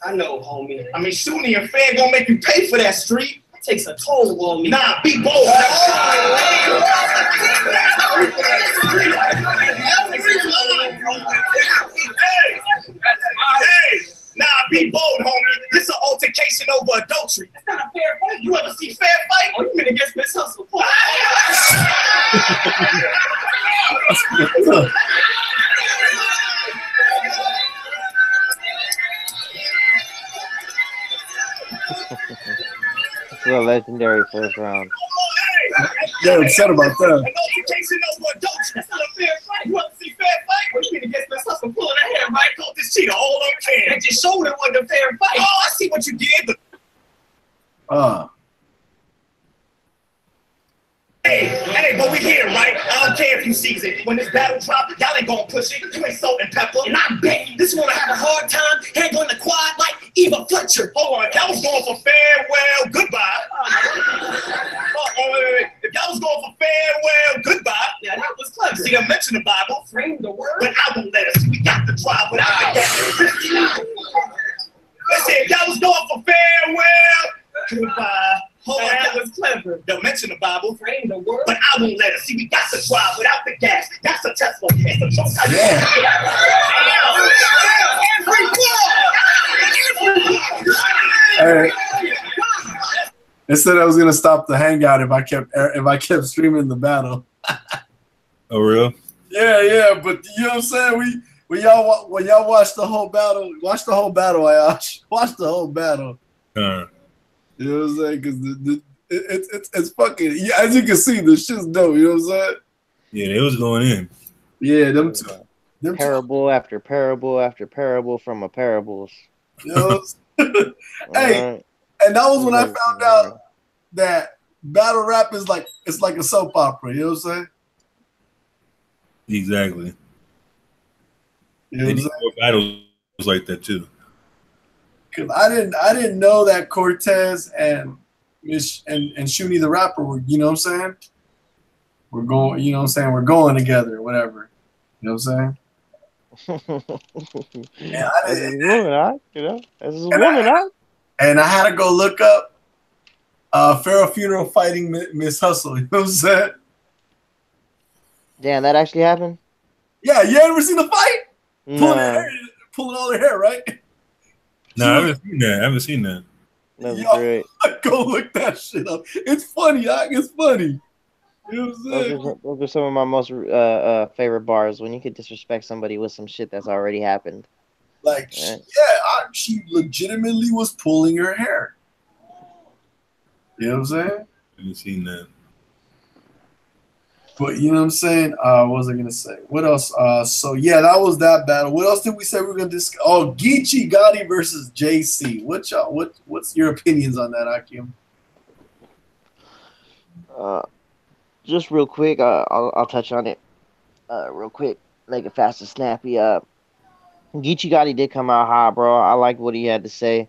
I know, homie. I mean, Shuni and Fan gonna make you pay for that street. It takes a toll on me. Nah, be bold. Hey, nah, be bold, homie. This is an altercation over adultery. That's not a fair fight. You ever see fair fight? Oh, you been against Miss Hustle. It's a legendary first round. They're upset about that. An altercation over adultery. That's not a fair fight. You ever see fair fight? Oh, you been against Miss Hustle pulling her hair, right? Caught this cheater all on can. That just showed it wasn't a fair fight. Oh, I see what you did. Hey, but we here, right? I don't care if you seize it. When this battle drop, y'all ain't gonna push it. You ain't salt and pepper. And I bet this one have a hard time handling the quad like Eva Fletcher. Hold on, that was going for farewell, goodbye. wait. If y'all was going for farewell, goodbye. Yeah, that was clever. See, I mentioned the Bible. Frame the word. But I won't let us. We got to try without the gas. Listen, if y'all was going for farewell, goodbye. Hold on, that was clever. Don't mention the Bible. Frame the word. But I won't let us. See, we got to try without the gas. That's a Tesla. It's a choke. Hey. It said I was gonna stop the hangout if I kept streaming the battle. Oh, real? Yeah, but you know what I'm saying? When y'all watch the whole battle, ahyash. Watch the whole battle. You know what I'm saying? Because it's fucking, yeah, as you can see, the shit's dope. You know what I'm saying? Yeah, they was going in. Yeah, them two. Parable after parable after parable from a parables. You know hey, and that was when I found out that battle rap is like, it's like a soap opera. You know what I'm saying? Exactly. You know they need more battles like that too. Because I didn't know that Cortez and Shuni the rapper were, you know what I'm saying? We're going, you know what I'm saying? We're going together, or whatever. You know what I'm saying? Yeah, that's his woman, huh? You know, that's his woman, huh? And I had to go look up Pharaoh Funeral fighting Miss Hustle. You know what I'm saying? Damn, that actually happened? Yeah, you ever seen the fight? No. Pulling all her hair, right? No, I haven't seen that. That's great. Go look that shit up. It's funny, it's funny. You know what I'm saying? Those are some of my most favorite bars, when you could disrespect somebody with some shit that's already happened. Like, right? She legitimately was pulling her hair. You know what I'm saying? I haven't seen that. But you know what I'm saying? What was I gonna say? What else? So yeah, that was that battle. What else did we say we were gonna discuss? Oh, Geechee Gotti versus JC. What's your opinions on that, Akim? Just real quick, I'll touch on it. Real quick, make it fast and snappy. Geechee Gotti did come out hot, bro. I like what he had to say.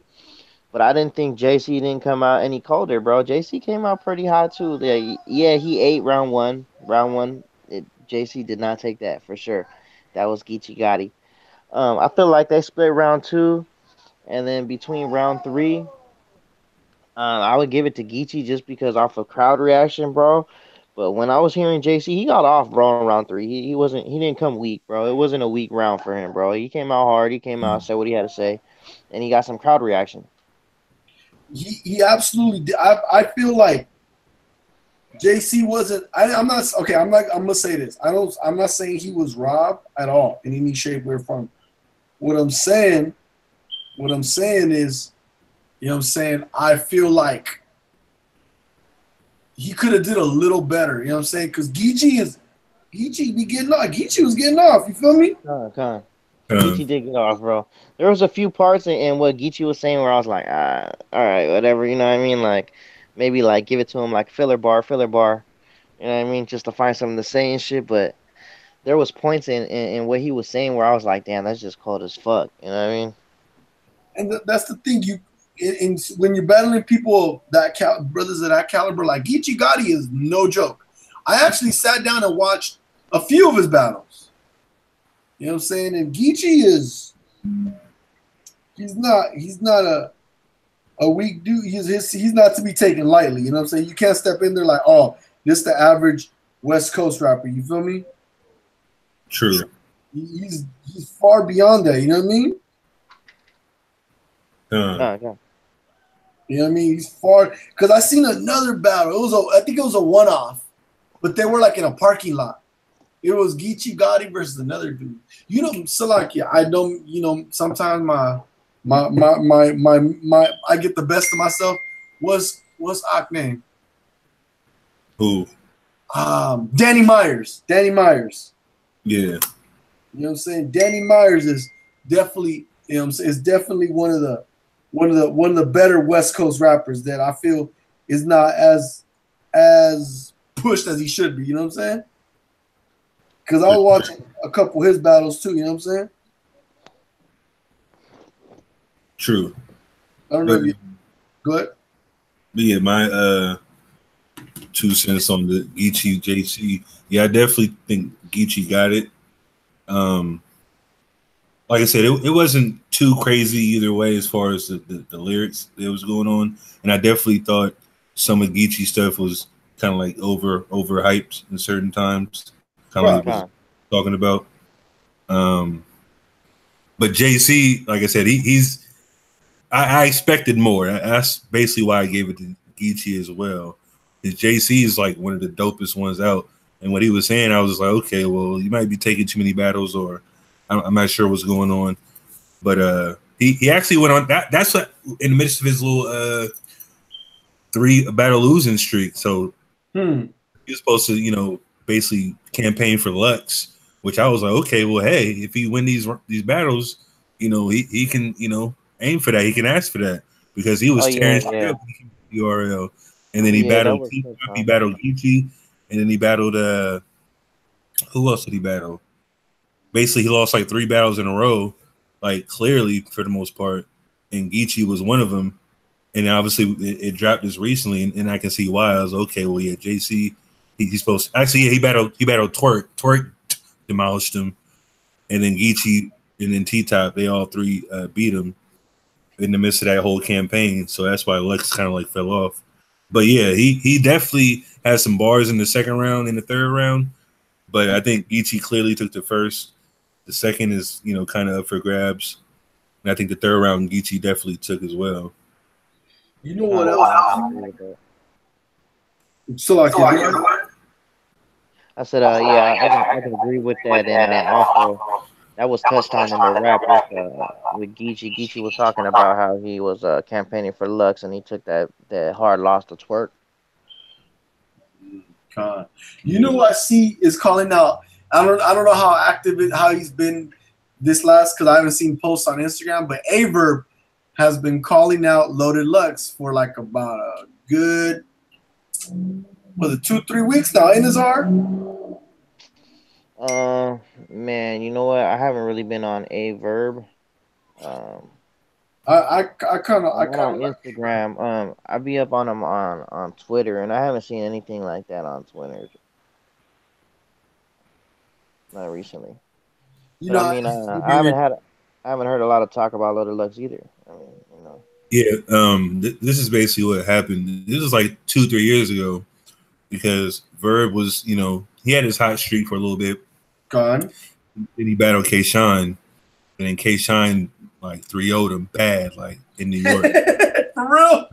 But I didn't think JC didn't come out any colder, bro. JC came out pretty hot too. Yeah, he ate round one. JC did not take that for sure. That was Geechee Gotti. I feel like they split round two, and then between round three, I would give it to Geechee just because off of crowd reaction, bro. But when I was hearing JC, he got off, bro, in round three. He didn't come weak, bro. It wasn't a weak round for him, bro. He came out hard. He came out, said what he had to say, and he got some crowd reaction. He absolutely did. I feel like JC wasn't. I'm not okay. I'm gonna say this. I'm not saying he was robbed at all in any shape or form. What I'm saying is, you know what I'm saying? I feel like he could have did a little better. You know what I'm saying? Because Geechee be getting off. Geechee was getting off. You feel me? Geechee did get off, bro. There was a few parts in what Geechee was saying where I was like, all right, whatever. You know what I mean? Like, maybe like give it to him like filler bar. You know what I mean? Just to find something to say and shit. But there was points in what he was saying where I was like, damn, that's just cold as fuck. You know what I mean? And that's the thing. When you're battling people brothers of that caliber, like Geechee Gotti is no joke. I actually sat down and watched a few of his battles. You know what I'm saying? And Geechee he's not a weak dude. He's not to be taken lightly. You know what I'm saying? You can't step in there like, oh, this the average West Coast rapper. You feel me? True. He's far beyond that. You know what I mean? Okay. You know what I mean? He's far, because I seen another battle. I think it was a one-off, but they were like in a parking lot. It was Geechee Gotti versus another dude. You know, Salakia, I don't. You know, sometimes my I get the best of myself. What's Ak name? Who? Danny Myers. Danny Myers. Yeah. You know what I'm saying? Danny Myers is definitely, you know what I'm saying, is definitely one of the better West Coast rappers that I feel is not as pushed as he should be. You know what I'm saying? Because I was watching a couple of his battles too. You know what I'm saying? True. I don't know if you go ahead. But yeah, 2 cents on the Geechee JC. Yeah, I definitely think Geechee got it. Like I said, it wasn't too crazy either way as far as the lyrics that was going on, and I definitely thought some of Geechee stuff was kind of like overhyped in certain times, kind of like what was talking about. But JC, like I said, he's I expected more. That's basically why I gave it to Geechee as well. His JC is like one of the dopest ones out, and what he was saying, I was just like, okay, well, you might be taking too many battles, or I'm not sure what's going on. But he actually went on that's what, in the midst of his little 3 battle losing streak. So he was supposed to, basically campaign for Lux, which I was like, okay, well, hey, if he win these battles, he can, aim for that. He can ask for that because he was tearing shit up URL. And then he battled Geechee, and then he battled who else did he battle? Basically, he lost like 3 battles in a row, like clearly for the most part, and Geechee was one of them. And obviously, it dropped this recently, and I can see why. I was okay. Well, yeah, JC, he's supposed to, actually, yeah, he battled Twerk. Twerk demolished him, and then Geechee and then T-Top, they all 3 beat him in the midst of that whole campaign. So that's why Lex kind of like fell off. But yeah, he definitely had some bars in the second round, in the third round. But I think Geechee clearly took the first. The second is, kind of up for grabs. And I think the third round Geechee definitely took as well. You know what else? So I said, I can agree with that. And also, that was touched on in the rap with Geechee. Geechee was talking about how he was campaigning for Lux, and he took that hard loss to Twerk. You know what I see is calling out. I don't know how active how he's been this last, because I haven't seen posts on Instagram, but Averb has been calling out Loaded Lux for like about a good 2-3 weeks now, ain't it, Zahar? Man, you know what? I haven't really been on Averb. I kind of on Instagram. I be up on him on Twitter, and I haven't seen anything like that on Twitter. Not recently. I haven't heard a lot of talk about Loaded Lux either. I mean, Yeah, this is basically what happened. This was like 2-3 years ago, because Verb was, he had his hot streak for a little bit. Gone. Then he battled K-Shine, and then K-Shine like 3-0'd him bad, like in New York. For real?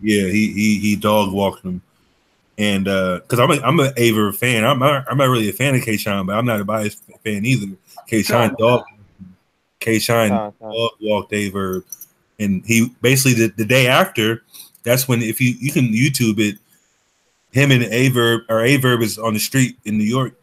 Yeah, he dog walked him. And because I'm an Aver fan, I'm not really a fan of K-Shine, but I'm not a biased fan either. K-Shine dog walked Aver, and he basically the day after. That's when, if you can YouTube it, him and Averb is on the street in New York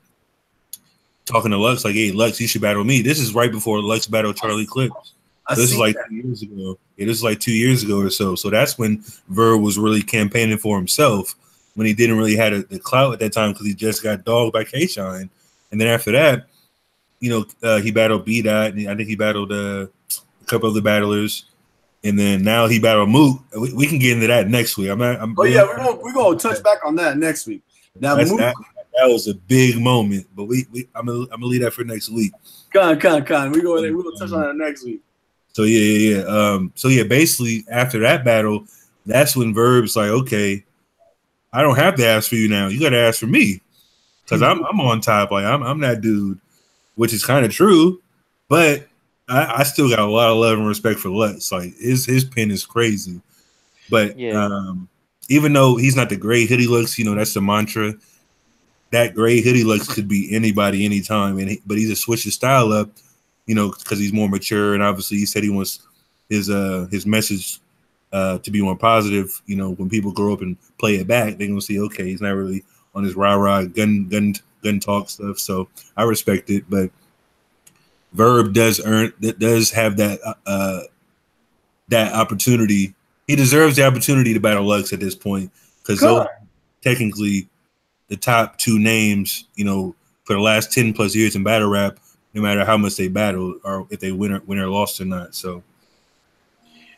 talking to Lux like, "Hey, Lux, you should battle me." This is right before Lux battled Charlie Clips. This is like 2 years ago. It is like 2 years ago or so. So that's when Verb was really campaigning for himself, when he didn't really have the clout at that time, because he just got dogged by K-Shine. And then after that, he battled B-Dot, and I think he battled a couple other battlers. And then now he battled Mook. We can get into that next week. We're gonna touch back on that next week. Now that was a big moment, but I'm gonna leave that for next week. We're gonna touch on that next week. So yeah. Basically after that battle, that's when Verb's like, okay, I don't have to ask for you now. You got to ask for me, because I'm on top. Like I'm that dude, which is kind of true, but I still got a lot of love and respect for Lutz. Like his pen is crazy, but even though he's not the great hoodie looks, that's the mantra. That great hoodie looks could be anybody, anytime, but he's a switch his style up, because he's more mature, and obviously he said he wants his message to be more positive. When people grow up and play it back, they're gonna see, okay, he's not really on his rah-rah gun talk stuff. So I respect it, but Verb does have that that opportunity. He deserves the opportunity to battle Lux at this point, because those technically the top 2 names, for the last 10 plus years in battle rap, no matter how much they battle or if they win or lost or not. So,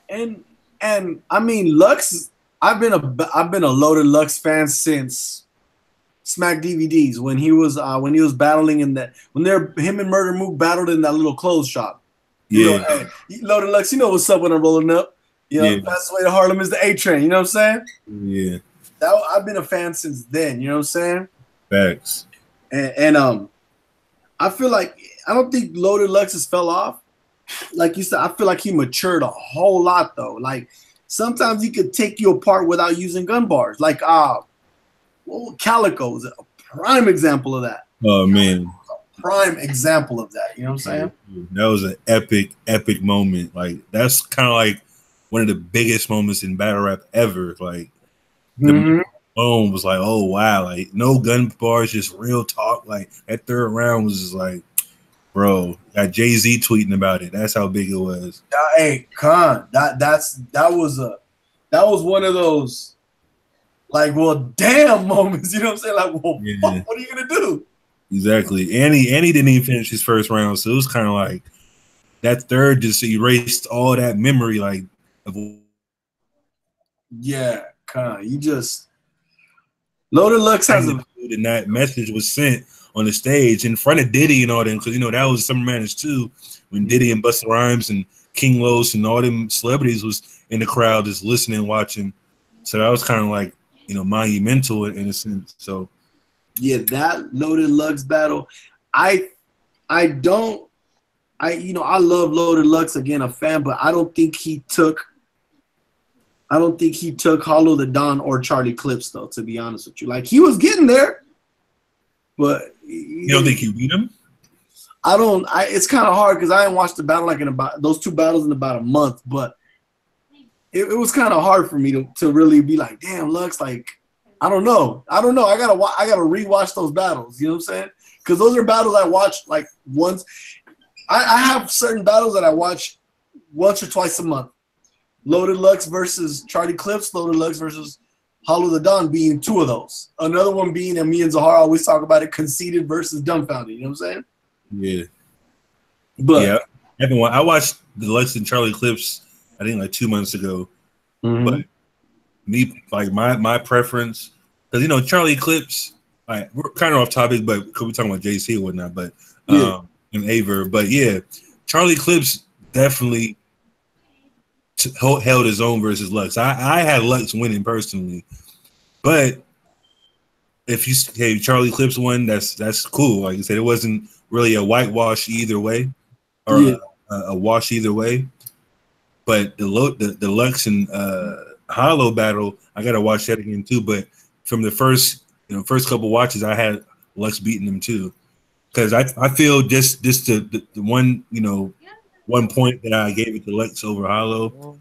and I mean, Lux, I've been a Loaded Lux fan since Smack DVDs when he was battling in that him and Murder Mook battled in that little clothes shop. You know, hey, Loaded Lux, you know what's up when I'm rolling up. You know, fastest way to Harlem is the A train. You know what I'm saying? Yeah. I've been a fan since then. You know what I'm saying? Facts. And I feel like I don't think Loaded Lux has fell off. Like you said, I feel like he matured a whole lot though. Like sometimes he could take you apart without using gun bars. Like Calico is a prime example of that. Oh man. Prime example of that. You know what I'm saying? That was an epic moment. Like that's kind of like one of the biggest moments in battle rap ever. Like the boom was like, oh wow, like no gun bars, just real talk. Like that third round was just like, bro, got Jay-Z tweeting about it. That's how big it was. Hey, Khan, that was one of those like, well, damn moments. You know what I'm saying? Like, well, fuck, what are you gonna do? Exactly. And he didn't even finish his first round, so it was kind of like that third just erased all that memory, like. Yeah, Khan, you just Loaded Lux has a and that message was sent on the stage in front of Diddy and all them, because you know that was Summer Madness too, when Diddy and Busta Rhymes and King Los and all them celebrities was in the crowd just listening, watching. So that was kind of like, you know, monumental in a sense. So yeah, that Loaded Lux battle, I love Loaded Lux, again, a fan, but I don't think he took Hollow the Don or Charlie Clips though, to be honest with you. Like he was getting there, but you don't think he beat him? It's kind of hard because I didn't watch the battle like in about those two battles in about a month, but it was kind of hard for me to really be like, damn, Lux, like I don't know. I gotta rewatch those battles. You know what I'm saying? Because those are battles I watch like once. I have certain battles that I watch once or twice a month. Loaded Lux versus Charlie Clips, Loaded Lux versus Hollow the Don being two of those. Another one being, and me and Zahar always talk about it, Conceited versus Dumbfounded. You know what I'm saying? Yeah. But yeah, I watched the Lux and Charlie Clips, I think like 2 months ago. But me, like my preference, because you know Charlie Clips, we're kind of off topic, but we're talking about JC and whatnot, but and Aver, but yeah, Charlie Clips definitely held his own versus Lux. I had Lux winning personally, but if Charlie Clips won, that's cool. Like you said, it wasn't really a whitewash either way, or a wash either way. But the Lux and Hollow battle, I gotta watch that again too. But from the first couple watches, I had Lux beating them too, because I feel just the one one point that I gave it to Lux over Hollow.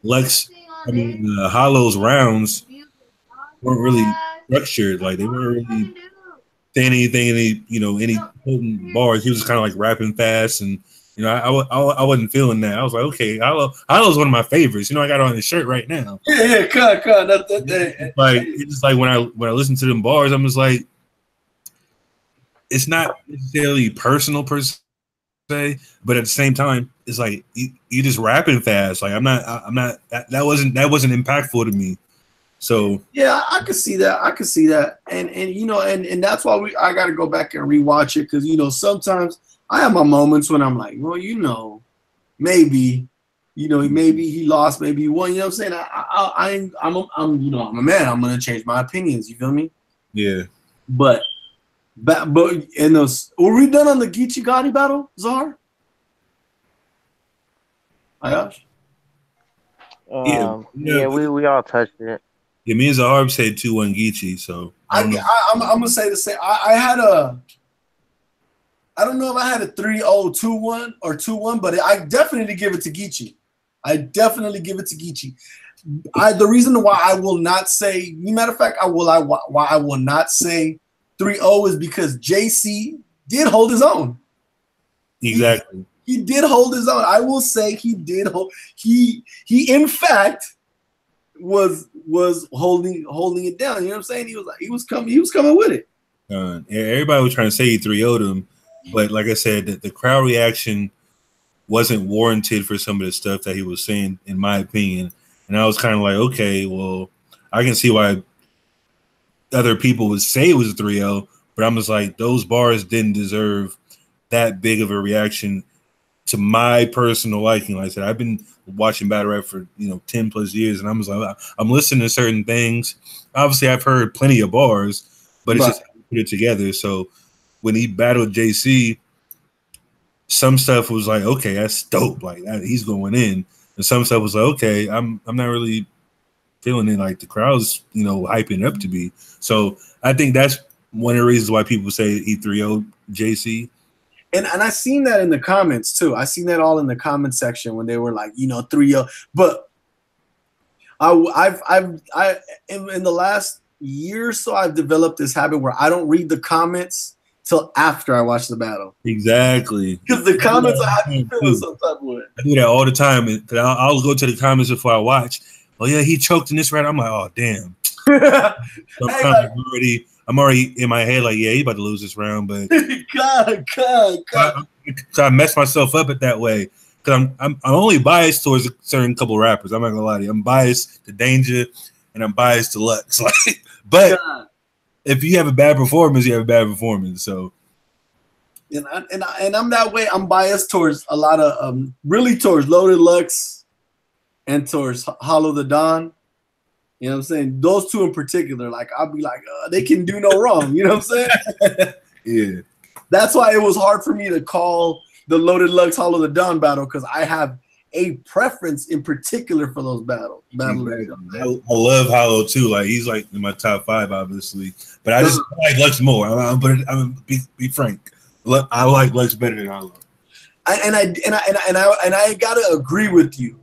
Hollow's rounds weren't really structured. Like they weren't really saying anything, any potent bars. He was kind of like rapping fast, and I wasn't feeling that. I was like, okay, Hollow's one of my favorites. I got it on his shirt right now. Cut. It's just like when I listen to them bars, I'm just like, it's not necessarily personal per se, but at the same time, it's like you just rapping fast. Like I'm not that wasn't impactful to me. So yeah, I could see that, and that's why I got to go back and rewatch it, because sometimes I have my moments when I'm like, well, maybe he lost, maybe he won. You know what I'm saying? I'm a man. I'm gonna change my opinions. You feel me? Yeah. But in those, were we done on the Geechee Gotti battle, Zahar? Ahyash? We all touched it. Yeah, me and Zahar said 2-1 Geechee, so I'm gonna say the same. I don't know if I had a 3-0, 2-1 or 2-1, but I definitely give it to Geechee. The reason why I will not say, matter of fact, why I will not say 3-0 is because JC did hold his own. Exactly. He did hold his own. I will say he did hold. He in fact was holding it down. You know what I'm saying? He was coming with it. Everybody was trying to say he 3-0'd him, but like I said, the crowd reaction wasn't warranted for some of the stuff that he was saying, in my opinion. And I was kind of like, okay, well, I can see why other people would say it was a 3-0, but I'm just like, those bars didn't deserve that big of a reaction to my personal liking. Like I said, I've been watching battle rap for 10 plus years, and I'm just like, I'm listening to certain things. Obviously, I've heard plenty of bars, but it's just how you put it together. So when he battled JC, some stuff was like, okay, that's dope. Like he's going in, and some stuff was like, okay, I'm not really feeling it like the crowd's hyping up to be. So I think that's one of the reasons why people say he 3-0'd JC. And I seen that in the comments too. I seen that all in the comment section when they were like, 3-0. But I've in the last year or so, I've developed this habit where I don't read the comments till after I watch the battle. Exactly. Because the comments I have you feeling some type of way. I do that all the time. I'll go to the comments before I watch. Oh yeah, he choked in this round. I'm like, oh damn. I'm already in my head like, yeah, he about to lose this round, but God. So I messed myself up at that way because I'm only biased towards a certain couple rappers. I'm not gonna lie to you. I'm biased to Danger and I'm biased to Lux. Like, but if you have a bad performance, you have a bad performance. So, and I'm that way. I'm biased towards a lot of really towards Loaded Lux and towards Hollow the Don. You know what I'm saying? Those two in particular, like I'll be like, they can do no wrong. You know what I'm saying? Yeah. That's why it was hard for me to call the Loaded Lux Hollow the Dawn battle because I have a preference in particular for those battles. I love Hollow too. Like he's like in my top 5, obviously, but I just like Lux more. I'm gonna be frank. I like Lux better than Hollow. I gotta agree with you.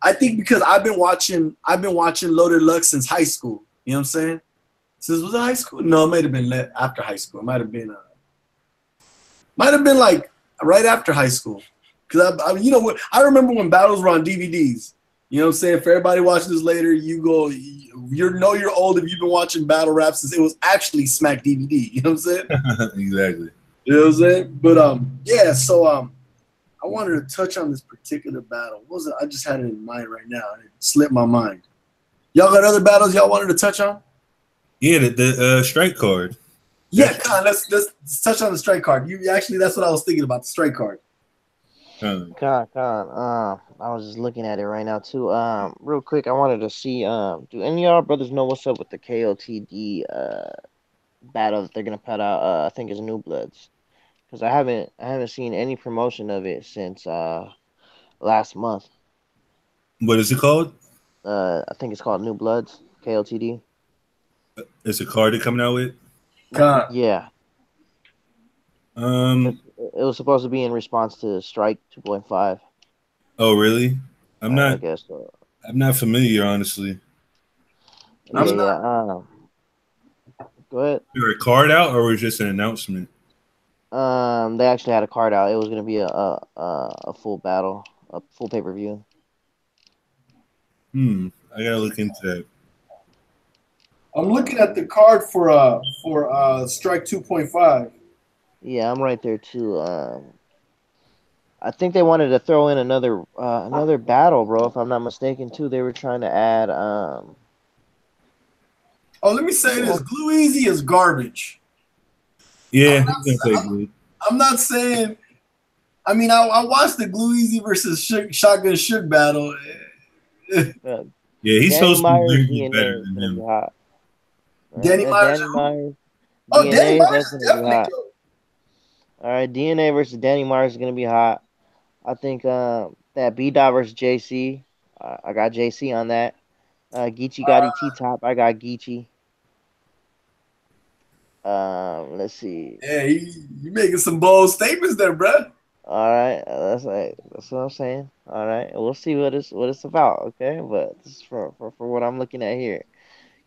I think because I've been watching Loaded Lux since high school. You know what I'm saying? Since was it high school? No, it might have been after high school. It might have been like right after high school. Because I remember when battles were on DVDs. You know what I'm saying? For everybody watching this later, you're old if you've been watching battle rap since it was actually Smack DVD. You know what I'm saying? Exactly. You know what I'm saying? But yeah. So I wanted to touch on this particular battle. What was it? I just had it in mind right now. It slipped my mind. Y'all got other battles y'all wanted to touch on? Yeah, the strike card. Yeah, come on, let's touch on the strike card. That's what I was thinking about, the strike card. Con. I was just looking at it right now too. Real quick, I wanted to see. Do any of y'all brothers know what's up with the KOTD battle that they're gonna put out? I think it's New Bloods, because I haven't seen any promotion of it since last month. What is it called? I think it's called New Bloods, KOTD. It's a card they're coming out with. Yeah. It was supposed to be in response to Strike 2.5. Oh, really? I guess so. I'm not familiar, honestly. Go ahead. Is there a card out, or was it just an announcement? They actually had a card out. It was gonna be a full battle, a full pay-per-view. I gotta look into that. I'm looking at the card for Strike 2.5. Yeah, I'm right there too. I think they wanted to throw in another battle, bro. If I'm not mistaken, too. They were trying to add. Oh, let me say this: Glue Easy is garbage. Yeah, I'm not saying. I mean, I watched the Glue Easy versus Shotgun Shook battle. Yeah, he's supposed to be better than him. Danny Myers. Oh, Danny Myers is definitely hot. All right, DNA versus Danny Myers is gonna be hot. I think that B-Dot versus JC. I got JC on that. Geechee got T-Top. I got Geechee. Let's see. Yeah, you making some bold statements there, bro. All right, that's what I'm saying. All right, we'll see what it's about. Okay, but this is for what I'm looking at here.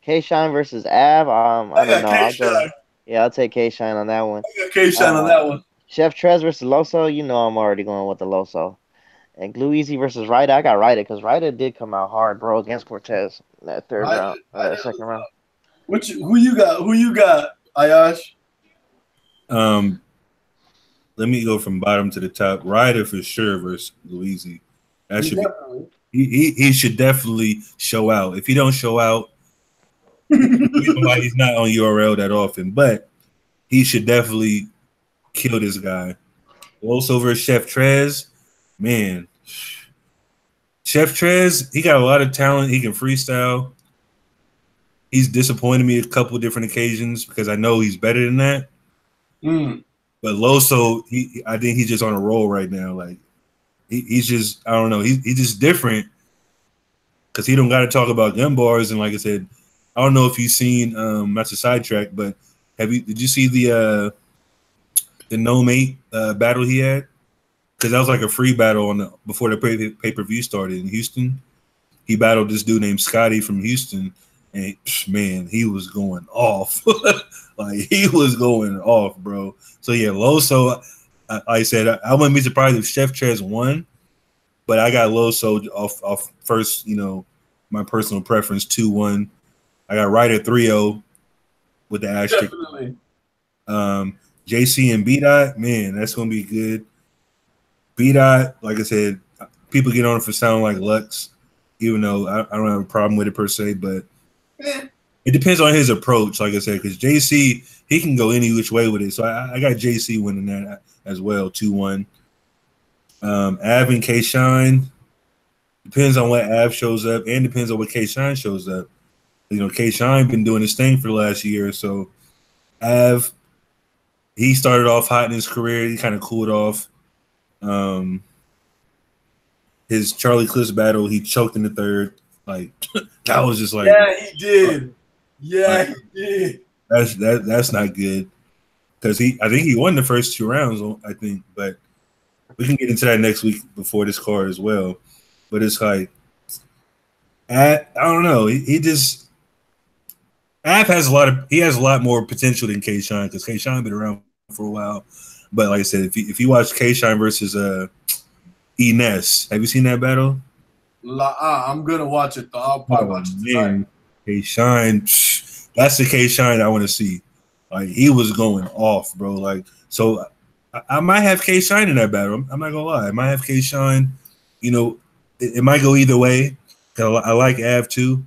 K-Shine versus Av. I don't know. I'll take K-Shine on that one. I got K-Shine on that one. Chef Trez versus Loso. You know I'm already going with the Loso. And Glue Easy versus Ryder. I got Ryder because Ryder did come out hard, bro, against Cortez in that second round. Who you got, Ahyash? Let me go from bottom to the top. Ryder for sure versus Glue Easy. That should he should definitely show out. If he don't show out, reason why he's not on URL that often, but he should definitely kill this guy. Loso versus Chef Trez, man. Chef Trez, he got a lot of talent. He can freestyle. He's disappointed me a couple different occasions because I know he's better than that. But Loso, I think he's just on a roll right now. Like he's just, I don't know, he's just different because he don't got to talk about gun bars. And like I said, I don't know if you've seen, not to sidetrack, but did you see the No Mate battle he had? Because that was like a free battle before the pay-per-view started in Houston. He battled this dude named Scotty from Houston, and man, he was going off. Like he was going off, bro. So yeah, Loso. I said I wouldn't be surprised if Chef Trez won, but I got Loso off first. You know, my personal preference 2-1. I got Ryder 3-0 with the asterisk. Definitely. JC and B-Dot, man, that's gonna be good. B-Dot, like I said, people get on it for sounding like Lux, even though I don't have a problem with it per se, but it depends on his approach, like I said, because JC, he can go any which way with it. So I got JC winning that as well, 2-1. Av and K-Shine, depends on what Av shows up, and depends on what K-Shine shows up. You know, K-Shine been doing his thing for the last year or so. Av, he started off hot in his career. He kind of cooled off. His Charlie Clips battle, he choked in the third. Like that was just like, yeah, he did. Yeah, he did. That's not good because I think he won the first 2 rounds. I think, but we can get into that next week before this card as well. But it's like, I don't know. He just. Av has a lot more potential than K-Shine because K-Shine been around for a while. But like I said, if you watch K-Shine versus Ines, have you seen that battle? I'm gonna watch it though. I'll probably watch it tonight. K-Shine, that's the K-Shine I want to see. Like he was going off, bro. Like so, I might have K-Shine in that battle. I'm not gonna lie. I might have K-Shine. You know, it might go either way. I like Av too,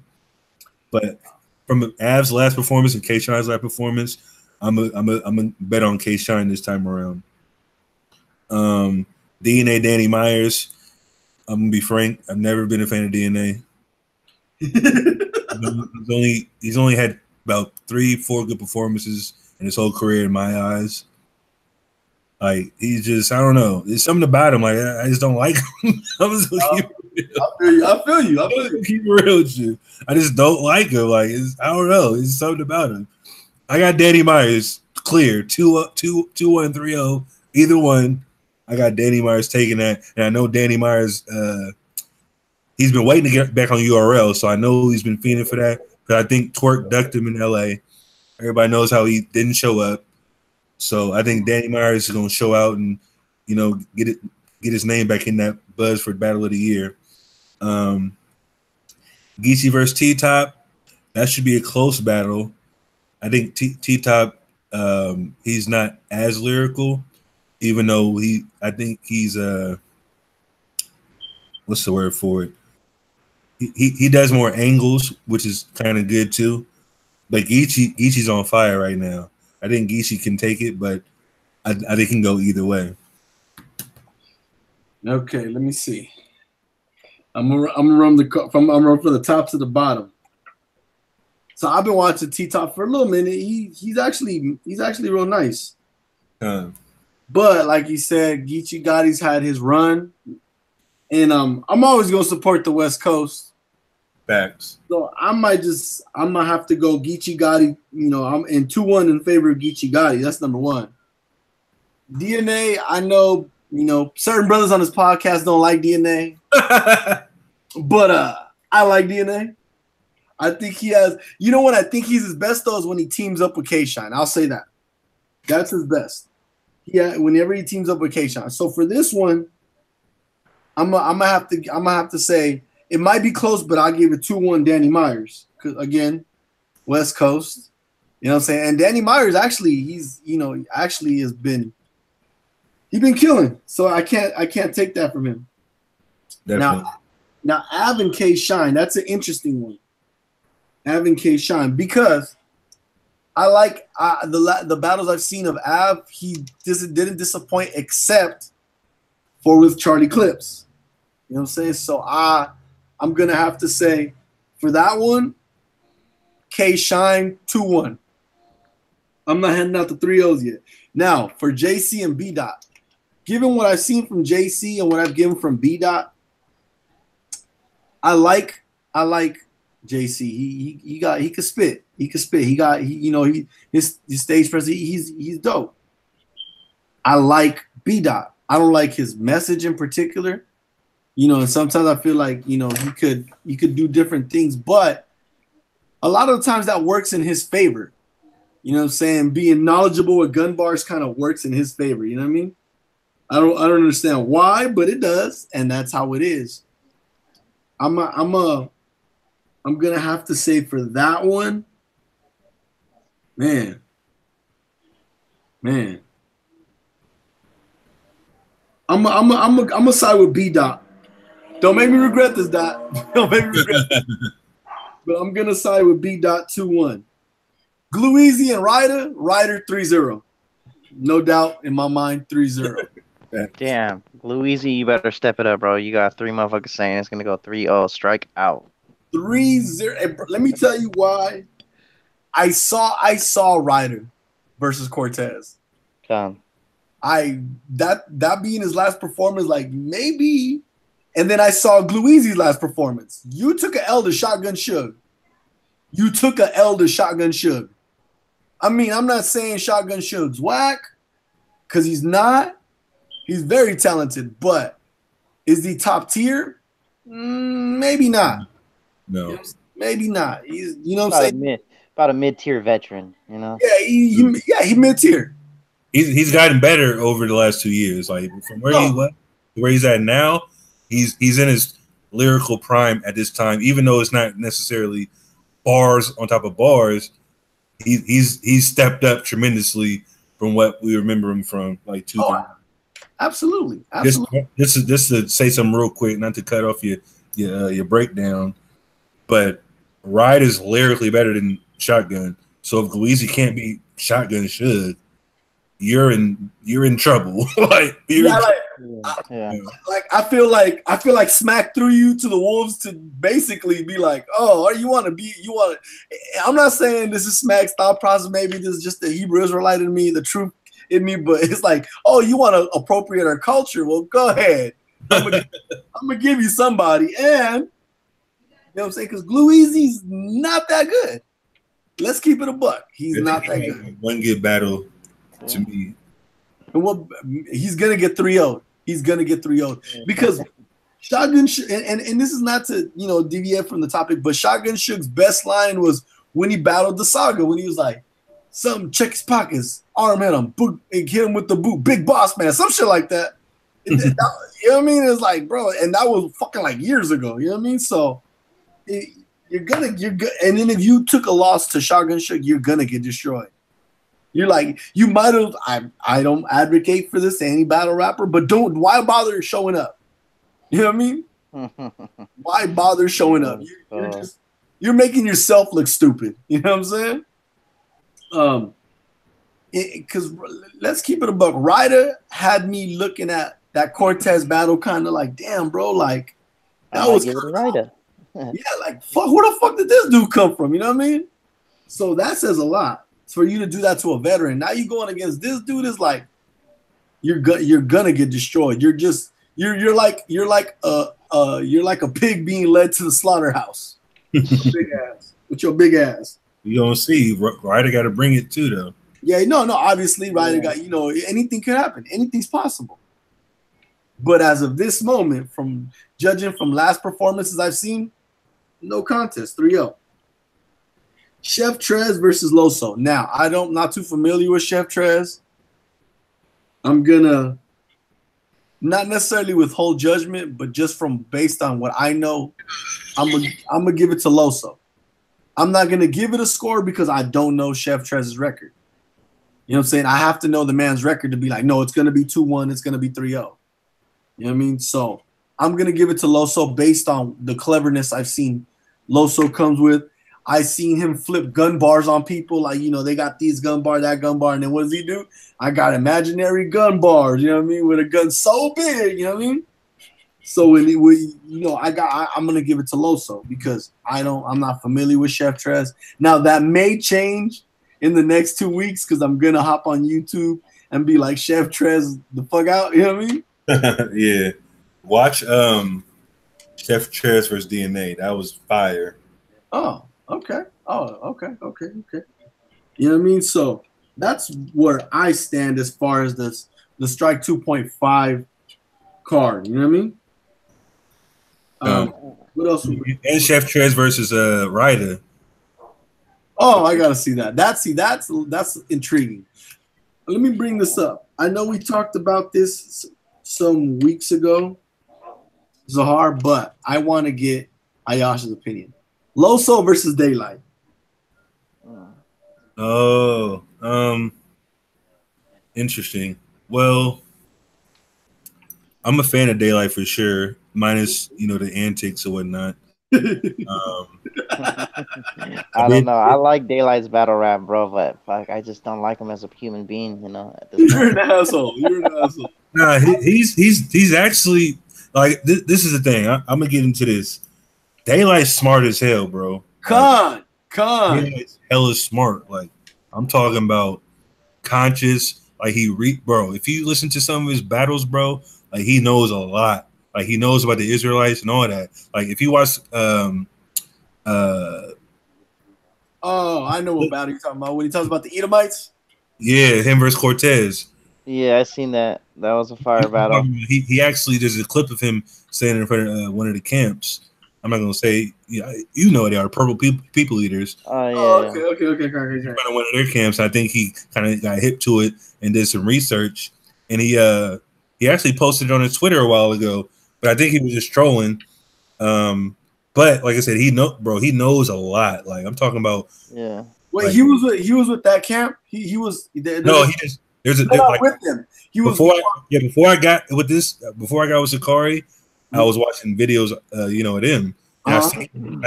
but from Av's last performance and K-Shine's last performance, I'm a bet on K-Shine this time around. DNA Danny Myers. I'm gonna be frank. I've never been a fan of DNA. He's only had about 3-4 good performances in his whole career in my eyes. Like he's just, I don't know. There's something about him. Like I just don't like him. I'm just gonna I feel you. keep it real with you. I just don't like him. Like I don't know. It's something about him. I got Danny Myers clear 2-1, 3-0. Either one. I got Danny Myers taking that, and I know Danny Myers. He's been waiting to get back on URL, so I know he's been feeding for that. But I think Twerk ducked him in LA. Everybody knows how he didn't show up, so I think Danny Myers is going to show out and get his name back in that buzz for Battle of the Year. Geechee versus T-Top, that should be a close battle. I think T-Top, he's not as lyrical. Even though I think he's what's the word for it? He does more angles, which is kind of good too. But Geechee's on fire right now. I think Geechee can take it, but I think he can go either way. Okay, let me see. I'm gonna run from the top to the bottom. So I've been watching T-Top for a little minute. He's actually real nice. But like you said, Geechee Gotti's had his run, and I'm always gonna support the West Coast. Facts. So I'm gonna have to go Geechee Gotti. I'm in 2-1 in favor of Geechee Gotti. That's number one. DNA, I know certain brothers on this podcast don't like DNA, but I like DNA. I think he has. You know what? I think he's his best though is when he teams up with K-Shine. I'll say that. That's his best. Yeah, whenever he teams up with K-Shine. So for this one, I'm gonna have to say it might be close, but I'll give it 2-1 Danny Myers. Cause again, West Coast. You know what I'm saying? And Danny Myers he's been killing. So I can't take that from him. Definitely. Now Av and K-Shine, that's an interesting one. Having K Shine because I like the battles I've seen of Av. He didn't disappoint except for with Charlie Clips. You know what I'm saying? So I'm gonna have to say for that one, K Shine 2-1. I'm not handing out the 3-0s yet. Now for JC and B Dot, given what I've seen from JC and what I've given from B Dot, I like JC. He could spit. He could spit. His stage presence. He's dope. I like B Dot. I don't like his message in particular. And sometimes I feel like he could do different things, but a lot of the times that works in his favor. You know what I'm saying? Being knowledgeable with gun bars kind of works in his favor. You know what I mean? I don't understand why, but it does, and that's how it is. I'm gonna have to say for that one, man. I'm gonna side with B Dot. Don't make me regret this, Dot. Don't make me regret this. But I'm gonna side with B Dot 2-1. Gluezy and Ryder 3-0. No doubt in my mind, 3-0. Damn, Gluezy, you better step it up, bro. You got 3 motherfuckers saying it's gonna go 3-0. Strike out. 3-0. Let me tell you why. I saw Ryder versus Cortez. Come. That being his last performance, like maybe, and then I saw Gluezy's last performance. You took an L to Shotgun Suge. I mean, I'm not saying Shotgun Suge's whack, because he's not. He's very talented, but is he top tier? Maybe not. No. Maybe not. He's, what I'm saying? About a mid-tier veteran, Yeah, he mid-tier. He's gotten better over the last 2 years. Like from where he was to where he's at now, he's in his lyrical prime at this time, even though it's not necessarily bars on top of bars. He's stepped up tremendously from what we remember him from like 2 years. Absolutely. Just to say something real quick, not to cut off your breakdown, but Ride is lyrically better than Shotgun. So if Gluezy can't beat Shotgun Suge, you're in trouble. I feel like Smack threw you to the wolves to basically be like, oh, I'm not saying this is Smack's thought process. Maybe this is just the Hebrew Israelite in me, the truth in me, but it's like, oh, you want to appropriate our culture? Well, go ahead. I'm gonna give you somebody, and you know what I'm saying? Because Gluezy's not that good. Let's keep it a buck. He's not that good. One good battle to me. Well, he's gonna get 3-0. Because Shotgun and this is not to deviate from the topic, but Shotgun Suge's best line was when he battled the Saga, when he was like, "Some check his pockets, arm hit him, boot, and hit him with the boot, big boss man," some shit like that. You know what I mean? It's like, bro, and that was fucking like years ago. You know what I mean? So you're good. And then if you took a loss to Shotgun Suge, you're gonna get destroyed. You're like, you might have. I don't advocate for this to any battle rapper, but why bother showing up? You know what I mean? Why bother showing up? You're making yourself look stupid. You know what I'm saying? Because let's keep it a buck. Ryder had me looking at that Cortez battle, kind of like, damn, bro, like that was Ryder. Yeah, like fuck, where the fuck did this dude come from? You know what I mean? So that says a lot. For you to do that to a veteran, now you going against this dude is like, you're gonna get destroyed. You're like a pig being led to the slaughterhouse. With your big ass. You don't see Ryder got to bring it too, though. Yeah, no, obviously Ryder got, anything could happen. Anything's possible. But as of this moment, from judging from last performances I've seen, no contest, 3-0. Chef Trez versus Loso. Now, not too familiar with Chef Trez. I'm gonna not necessarily withhold judgment, but just from based on what I know, I'm gonna give it to Loso. I'm not gonna give it a score because I don't know Chef Trez's record. You know what I'm saying? I have to know the man's record to be like, no, it's gonna be 2-1, it's gonna be 3-0. You know what I mean? So I'm gonna give it to Loso based on the cleverness I've seen Loso comes with. I seen him flip gun bars on people. Like, you know, they got these gun bar, that gun bar. And then what does he do? I got imaginary gun bars, you know what I mean? With a gun so big, you know what I mean? So when I'm gonna give it to Loso because I'm not familiar with Chef Trez. Now that may change in the next 2 weeks because I'm gonna hop on YouTube and be like Chef Trez the fuck out, you know what I mean? Yeah. Watch Chef Trez versus DNA. That was fire. Oh, okay. Okay. You know what I mean? So that's where I stand as far as the Strike 2.5 card. You know what I mean? What else? And Chef Trez versus Ryder. Oh, I gotta see that. That's intriguing. Let me bring this up. I know we talked about this some weeks ago, Zahar, but I want to get Ahyash's opinion. Loso versus Daylight. Oh, interesting. Well, I'm a fan of Daylight for sure, minus the antics or whatnot. I don't know. I like Daylight's battle rap, bro, but fuck, I just don't like him as a human being. At this You're an asshole. Nah, he's actually like this is the thing. I'm gonna get into this. Daylight's smart as hell, bro. Con. Daylight's hella smart. Like I'm talking about conscious. Like bro. If you listen to some of his battles, bro, like he knows a lot. Like he knows about the Israelites and all that. Like if you watch, oh, I know what battle you're talking about. When he talks about the Edomites. Yeah, him versus Cortez. Yeah, I seen that. That was a fire battle. He actually there's a clip of him standing in front of one of the camps. I'm not gonna say you know they are purple people eaters. Oh yeah. Okay. In front of one of their camps, I think he kind of got hip to it and did some research, and he actually posted it on his Twitter a while ago. But I think he was just trolling. But like I said, he knows a lot. Like I'm talking about. Yeah. Wait, like, he was with that camp. He was. No, he just there's a like, with them. He was before I got with Sakari, I was watching videos, of him. And I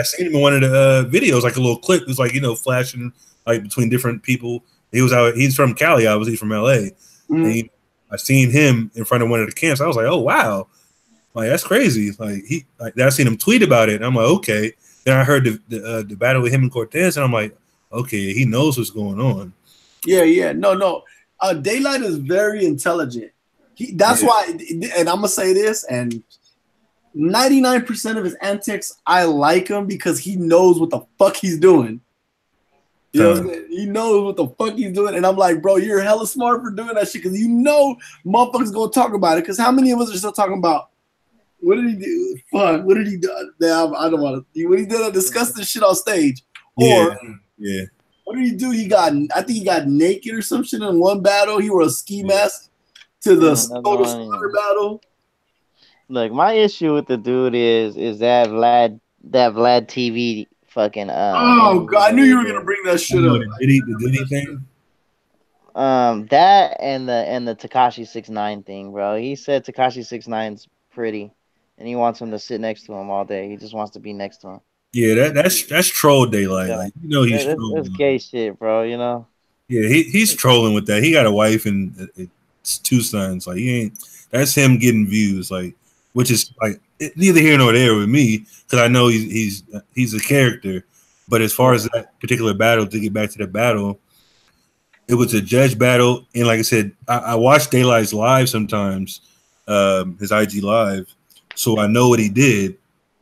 seen him in one of the videos, like a little clip. It was like flashing like between different people. He's from Cali. He's from LA. And I seen him in front of one of the camps. I was like, oh wow. Like that's crazy. Like I seen him tweet about it. And I'm like, okay. Then I heard the battle with him and Cortez, and I'm like, okay, he knows what's going on. Yeah. No. Daylight is very intelligent. That's why, and I'm gonna say this, and 99% of his antics, I like him because he knows what the fuck he's doing. You know what I'm saying? He knows what the fuck he's doing, and I'm like, bro, you're hella smart for doing that shit because motherfuckers gonna talk about it. Because how many of us are still talking about? What did he do? Fuck. What did he do? I don't want to. What he did, I discussed this shit on stage. Or what did he do? I think he got naked or some shit in one battle. He wore a ski mask to the slaughter battle. Look, my issue with the dude is that Vlad TV fucking. Oh God, I knew you were gonna bring that shit up. Did he thing? That and the Tekashi 6ix9ine thing, bro. He said Tekashi 6ix9ine's pretty. And he wants him to sit next to him all day. He just wants to be next to him. Yeah, that's troll Daylight. Yeah. Like, he's trolling. That's gay shit, bro. Yeah, he's trolling with that. He got a wife and 2 sons. Like that's him getting views. Like, which is like neither here nor there with me because I know he's a character. But as far as that particular battle, to get back to the battle, it was a judge battle, and like I said, I watch Daylight's live sometimes, his IG live. So I know what he did,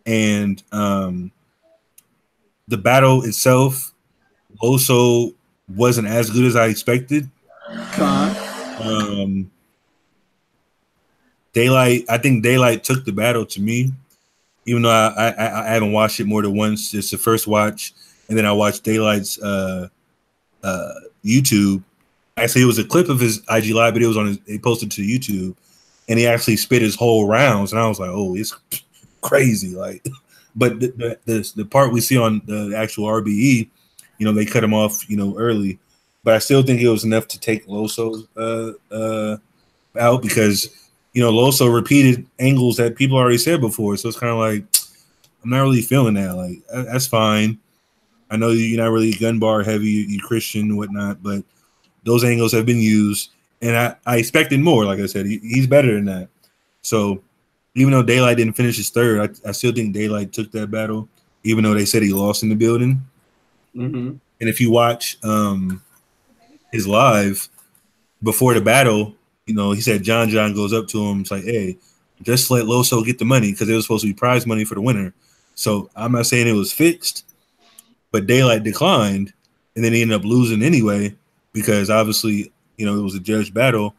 and the battle itself also wasn't as good as I expected. Daylight, I think Daylight took the battle to me, even though I haven't watched it more than once. It's the first watch, and then I watched Daylight's YouTube. Actually, it was a clip of his IG live, but it was he posted to YouTube. And he actually spit his whole rounds, and I was like, "Oh, it's crazy!" Like, but the part we see on the actual RBE, they cut him off, early. But I still think it was enough to take Loso out because Loso repeated angles that people already said before. So it's kind of like I'm not really feeling that. Like that's fine. I know you're not really gun bar heavy, you Christian and whatnot, but those angles have been used, and I expected more. Like I said, he's better than that. So even though Daylight didn't finish his third, I still think Daylight took that battle, even though they said he lost in the building. Mm-hmm. And if you watch his live before the battle, you know, he said John goes up to him, it's like, hey, just let Loso get the money because it was supposed to be prize money for the winner. So I'm not saying it was fixed, but Daylight declined, and then he ended up losing anyway because obviously, you know, it was a judged battle,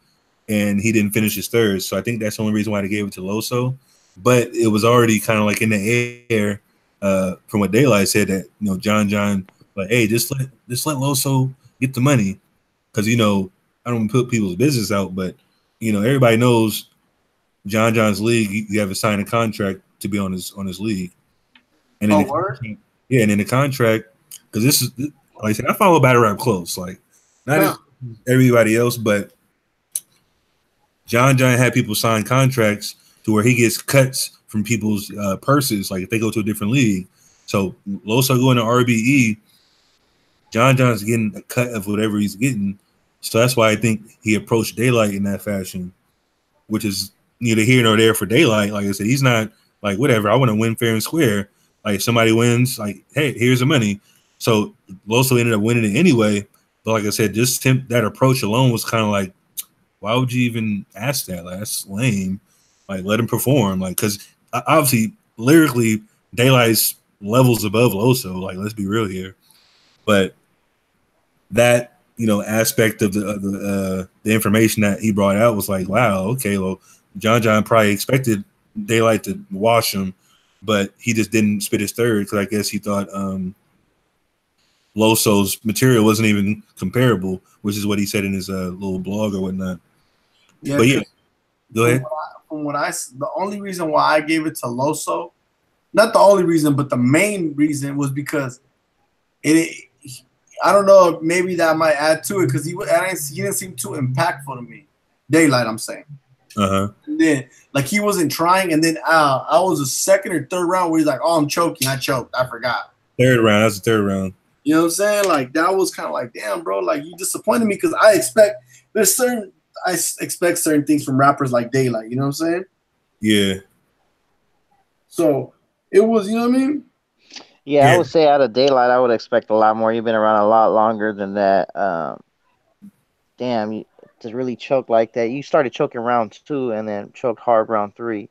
and he didn't finish his third. So I think that's the only reason why they gave it to Loso. But it was already kind of like in the air from what Daylight said that, you know, John, like, hey, just let Loso get the money because, you know, I don't put people's business out, but, you know, everybody knows John's league. You have to sign a contract to be on his league. And then yeah, and in the contract, because this is, like I said, I follow battle rap close, like not everybody else, but John had people sign contracts to where he gets cuts from people's purses, like if they go to a different league. So Loso going to RBE, John's getting a cut of whatever he's getting. So that's why I think he approached Daylight in that fashion, which is neither here nor there for Daylight. Like I said, he's not like, whatever, I want to win fair and square. Like if somebody wins, like, hey, here's the money. So Loso ended up winning it anyway. But like I said, just that approach alone was kind of like, why would you even ask that? Like, that's lame. Like, let him perform. Like, because obviously, lyrically, Daylight's levels above Loso. Like, let's be real here. But that, you know, aspect of the information that he brought out was like, wow, okay, well, John probably expected Daylight to wash him, but he just didn't spit his third because I guess he thought Loso's material wasn't even comparable, which is what he said in his little blog or whatnot. Yeah, but yeah, go ahead. The only reason why I gave it to Loso, not the only reason, but the main reason was because I don't know, maybe that might add to it because he didn't seem too impactful to me. Daylight, I'm saying. And then, like, he wasn't trying, and then I was the second or third round where he's like, oh, I'm choking. I choked. I forgot. Third round. That's the third round. You know what I'm saying? Like, that was kind of like, damn, bro. Like, you disappointed me because I expect certain things from rappers like Daylight. You know what I'm saying? Yeah. So, it was, you know what I mean? Yeah, I would say out of Daylight, I would expect a lot more. You've been around a lot longer than that. Damn, to really choke like that. You started choking round 2 and then choked hard round 3.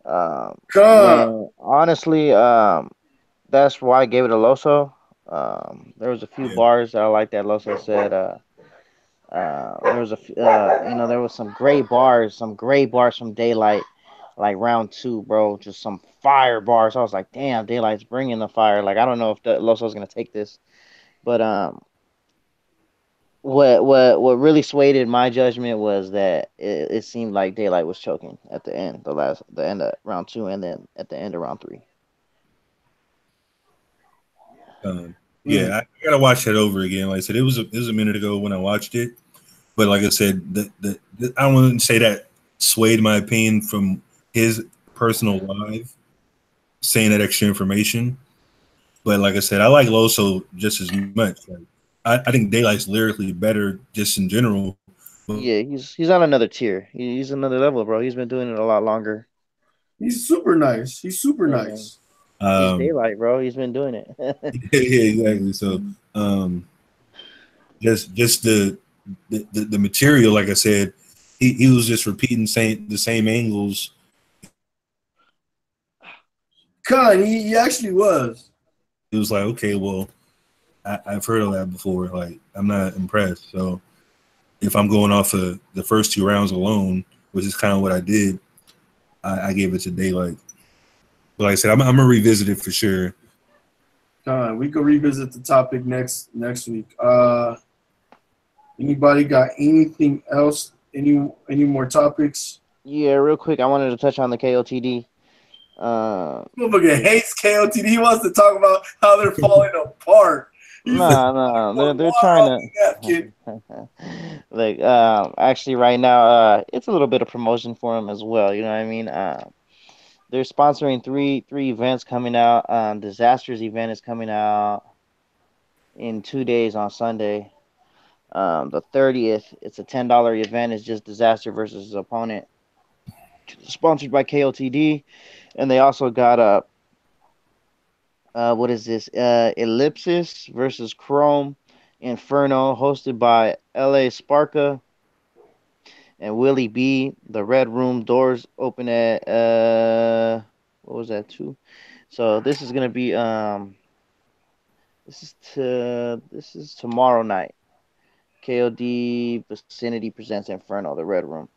Man, honestly, that's why I gave it a Loso. There was a few bars that I like that Loso said. There was there was some great bars from Daylight, like round 2, bro. Just some fire bars. I was like, damn, Daylight's bringing the fire. Like, I don't know if Loso's gonna take this, but what really swayed in my judgment was that it seemed like Daylight was choking at the end, the end of round 2, and then at the end of round 3. Yeah, I gotta watch that over again. Like I said, it was a minute ago when I watched it, but like I said, I wouldn't say that swayed my opinion from his personal live saying that extra information. But like I said, I like Loso just as much. Like, I think Daylight's lyrically better just in general. Yeah, he's on another tier. He's another level, bro. He's been doing it a lot longer. He's super nice. He's nice. He's Daylight, bro. He's been doing it. Yeah, exactly. So, just the material, like I said, he was just repeating the same angles. He actually was. It was like, okay, well, I've heard of that before. Like, I'm not impressed. So, if I'm going off of the first 2 rounds alone, which is kind of what I did, I gave it to Daylight. But like I said, I'm gonna revisit it for sure. We could revisit the topic next week. Anybody got anything else? Any more topics? Yeah, real quick, I wanted to touch on the KOTD. Motherfucker hates KOTD. He wants to talk about how they're falling apart. No, they're trying to. Like, actually, right now, it's a little bit of promotion for them as well. You know what I mean? They're sponsoring three events coming out. Disaster's event is coming out in 2 days on Sunday. The 30th, it's a $10 event. It's just Disaster versus his opponent, sponsored by KOTD, and they also got what is this? Ellipsis versus Chrome Inferno, hosted by LA Sparka and Willie B. The Red Room doors open at what was that, 2? So this is gonna be this is tomorrow night. KOD Vicinity presents Inferno, the Red Room.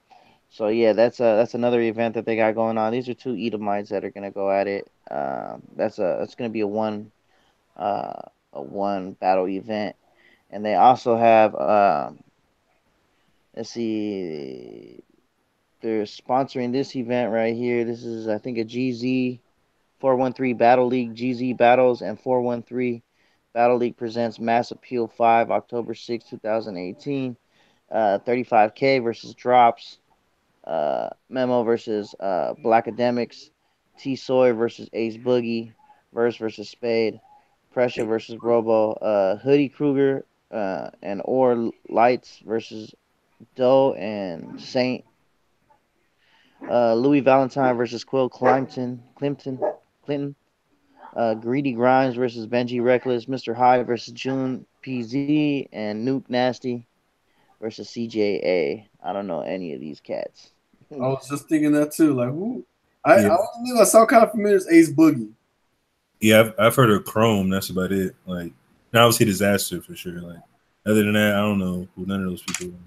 So yeah, that's another event that they got going on. These are two Edomites that are gonna go at it. That's gonna be a one battle event, and they also have let's see, they're sponsoring this event right here. This is, I think, a GZ 413 Battle League. GZ Battles and 413 Battle League presents Mass Appeal 5, October 6, 2018. 35K versus Drops. Memo versus Black Academics. T Soy versus Ace Boogie. Verse versus Spade. Pressure versus Robo. Hoodie Kruger and Or Lights versus Doe and Saint. Louis Valentine versus Quill Clinton. Greedy Grimes versus Benji Reckless. Mr. High versus June PZ. And Nuke Nasty versus CJA. I don't know any of these cats. I was just thinking that too. Like, who? I Yeah. only knew I saw kind of familiar as Ace Boogie. Yeah, I've heard of Chrome. That's about it. Like, now obviously Disaster for sure. Like, other than that, I don't know who none of those people are.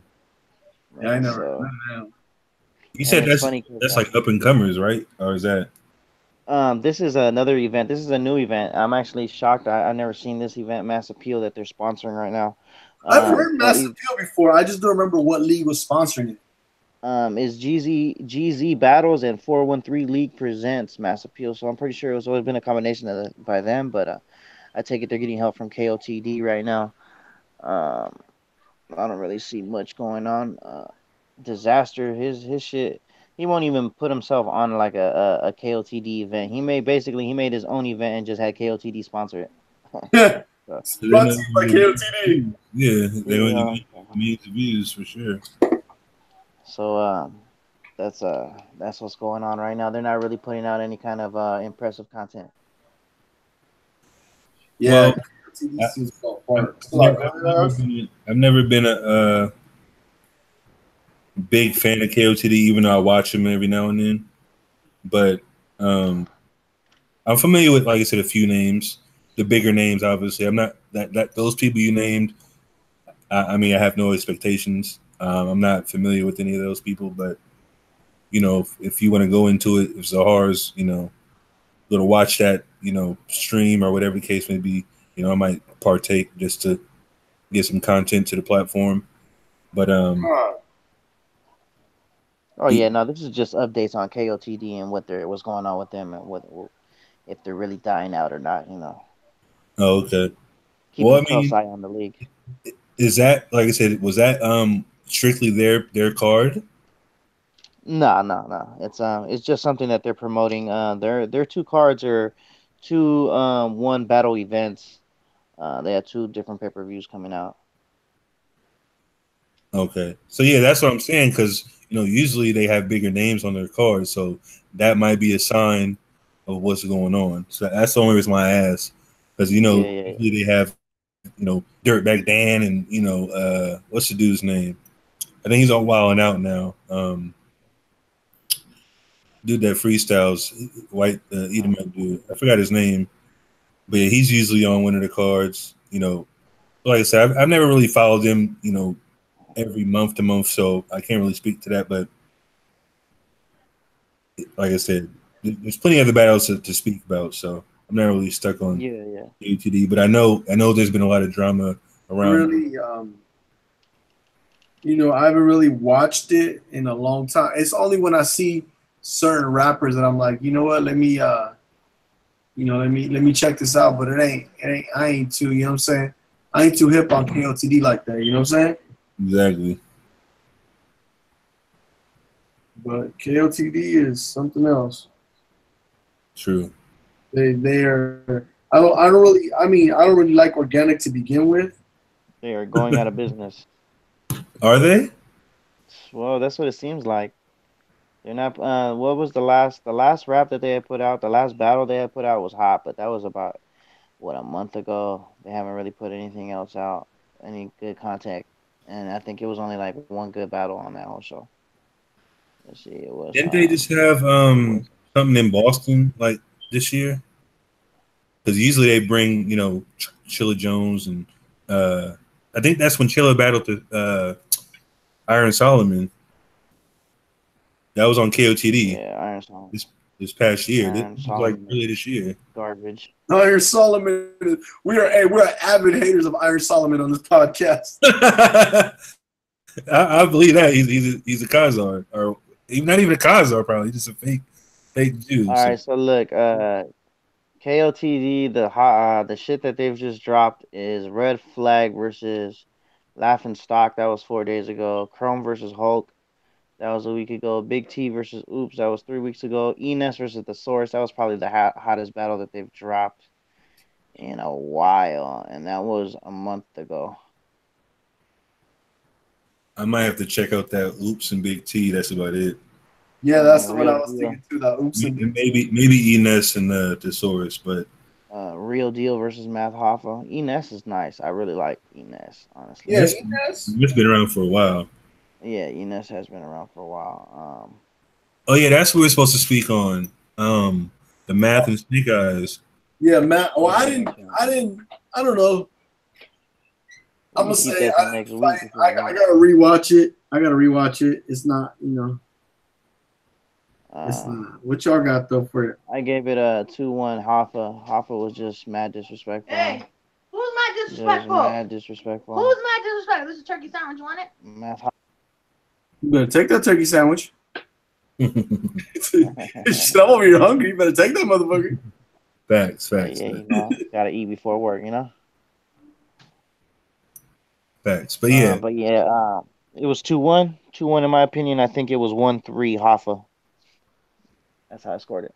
Yeah, I never. So, You said it's that's funny like up and comers, right? Or is that? this is another event. This is a new event. I'm actually shocked. I've never seen this event, Mass Appeal, that they're sponsoring right now. I've heard Mass Appeal before. I just don't remember what league was sponsoring it. Is GZ Battles and 413 League presents Mass Appeal. So I'm pretty sure it's always been a combination by them, but I take it they're getting help from KOTD right now. I don't really see much going on. Disaster, his shit. He won't even put himself on like a KOTD event. He made his own event and just had KOTD sponsor it. Sponsored by KOTD. Yeah, they only get millions of views for sure. So that's what's going on right now. They're not really putting out any kind of Well, impressive content. Yeah, I've never been a big fan of KOTD, even though I watch them every now and then. But I'm familiar with, like I said, a few names, the bigger names. Obviously, I'm not that those people you named. I mean, I have no expectations. I'm not familiar with any of those people, but you know, if you want to go into it, if Zahar's, you know, going to watch that, you know, stream or whatever the case may be, you know, I might partake just to get some content to the platform. But oh yeah, no, this is just updates on KOTD and what's going on with them and what if they're really dying out or not. You know. Oh, okay. Keep a close eye on the league. Is that, like I said, was that strictly their card? No. It's just something that they're promoting. Their two cards are two one battle events. They have two different pay-per-views coming out. Okay, so yeah, that's what I'm saying, because you know usually they have bigger names on their cards, so that might be a sign of what's going on. So that's the only reason why I asked, because you know usually they have, you know, Dirtbag Dan and you know what's the dude's name? I think he's on Wild and Out now. Dude that freestyles, white Edomite dude. I forgot his name, but yeah, he's usually on one of the cards. You know, like I said, I've never really followed them, you know, every month to month, so I can't really speak to that. But like I said, there's plenty of other battles to speak about, so I'm not really stuck on ATD. But I know there's been a lot of drama around. Really, you know, I haven't really watched it in a long time. It's only when I see certain rappers that I'm like, you know what, let me check this out. But I ain't too, you know what I'm saying? I ain't too hip on KOTD like that, you know what I'm saying? Exactly. But KOTD is something else. True. They are. I don't really. I mean, I don't really like organic to begin with. They are going out of business. Are they? Well, that's what it seems like. They're not. What was the last rap that they had put out? The last battle they had put out was hot, but that was about what, a month ago. They haven't really put anything else out, any good content, and I think it was only like one good battle on that whole show. Let's see, it was. Didn't they just have something in Boston like this year? Because usually they bring, you know, Chilla Jones, and I think that's when Chilla battled the Iron Solomon. That was on KOTD. Yeah, Iron Solomon. This past year. Iron This was like Solomon. earlier this year. Garbage. Iron Solomon. We're avid haters of Iron Solomon on this podcast. I believe that he's a Khazar, or not even a Khazar, probably just a fake Jew. All right, so look, KOTD, the shit that they've just dropped is Red Flag versus Laughing Stock. That was 4 days ago. Chrome versus Hulk. That was a week ago. Big T versus Oops. That was 3 weeks ago. Enes versus The Source. That was probably the hottest battle that they've dropped in a while, and that was a month ago. I might have to check out that Oops and Big T. That's about it. Yeah, that's the one I was thinking too. That Oops and maybe Enes and the Thesaurus, but Real Deal versus Math Hoffa. Enes is nice. I really like Enes, honestly. yeah, Enes. It's been around for a while. Yeah, Enes has been around for a while. Oh yeah, that's what we're supposed to speak on. The Math and Snake Eyes. Yeah, Matt. Oh, I don't know. I'm gonna say I gotta rewatch it. It's not, you know. It's not. What y'all got though for it? I gave it a 2-1 Hoffa. Hoffa was just mad disrespectful. Hey, who's mad disrespectful? Mad disrespectful. Who's mad disrespectful? This is a turkey sandwich. You want it? Math Hoffa. You better take that turkey sandwich. Shit, I'm over here hungry. You better take that motherfucker. Facts. Yeah, you know, gotta eat before work, you know. Facts. But yeah. It was 2-1. 2-1 in my opinion. I think it was 1-3 Hoffa. That's how I scored it.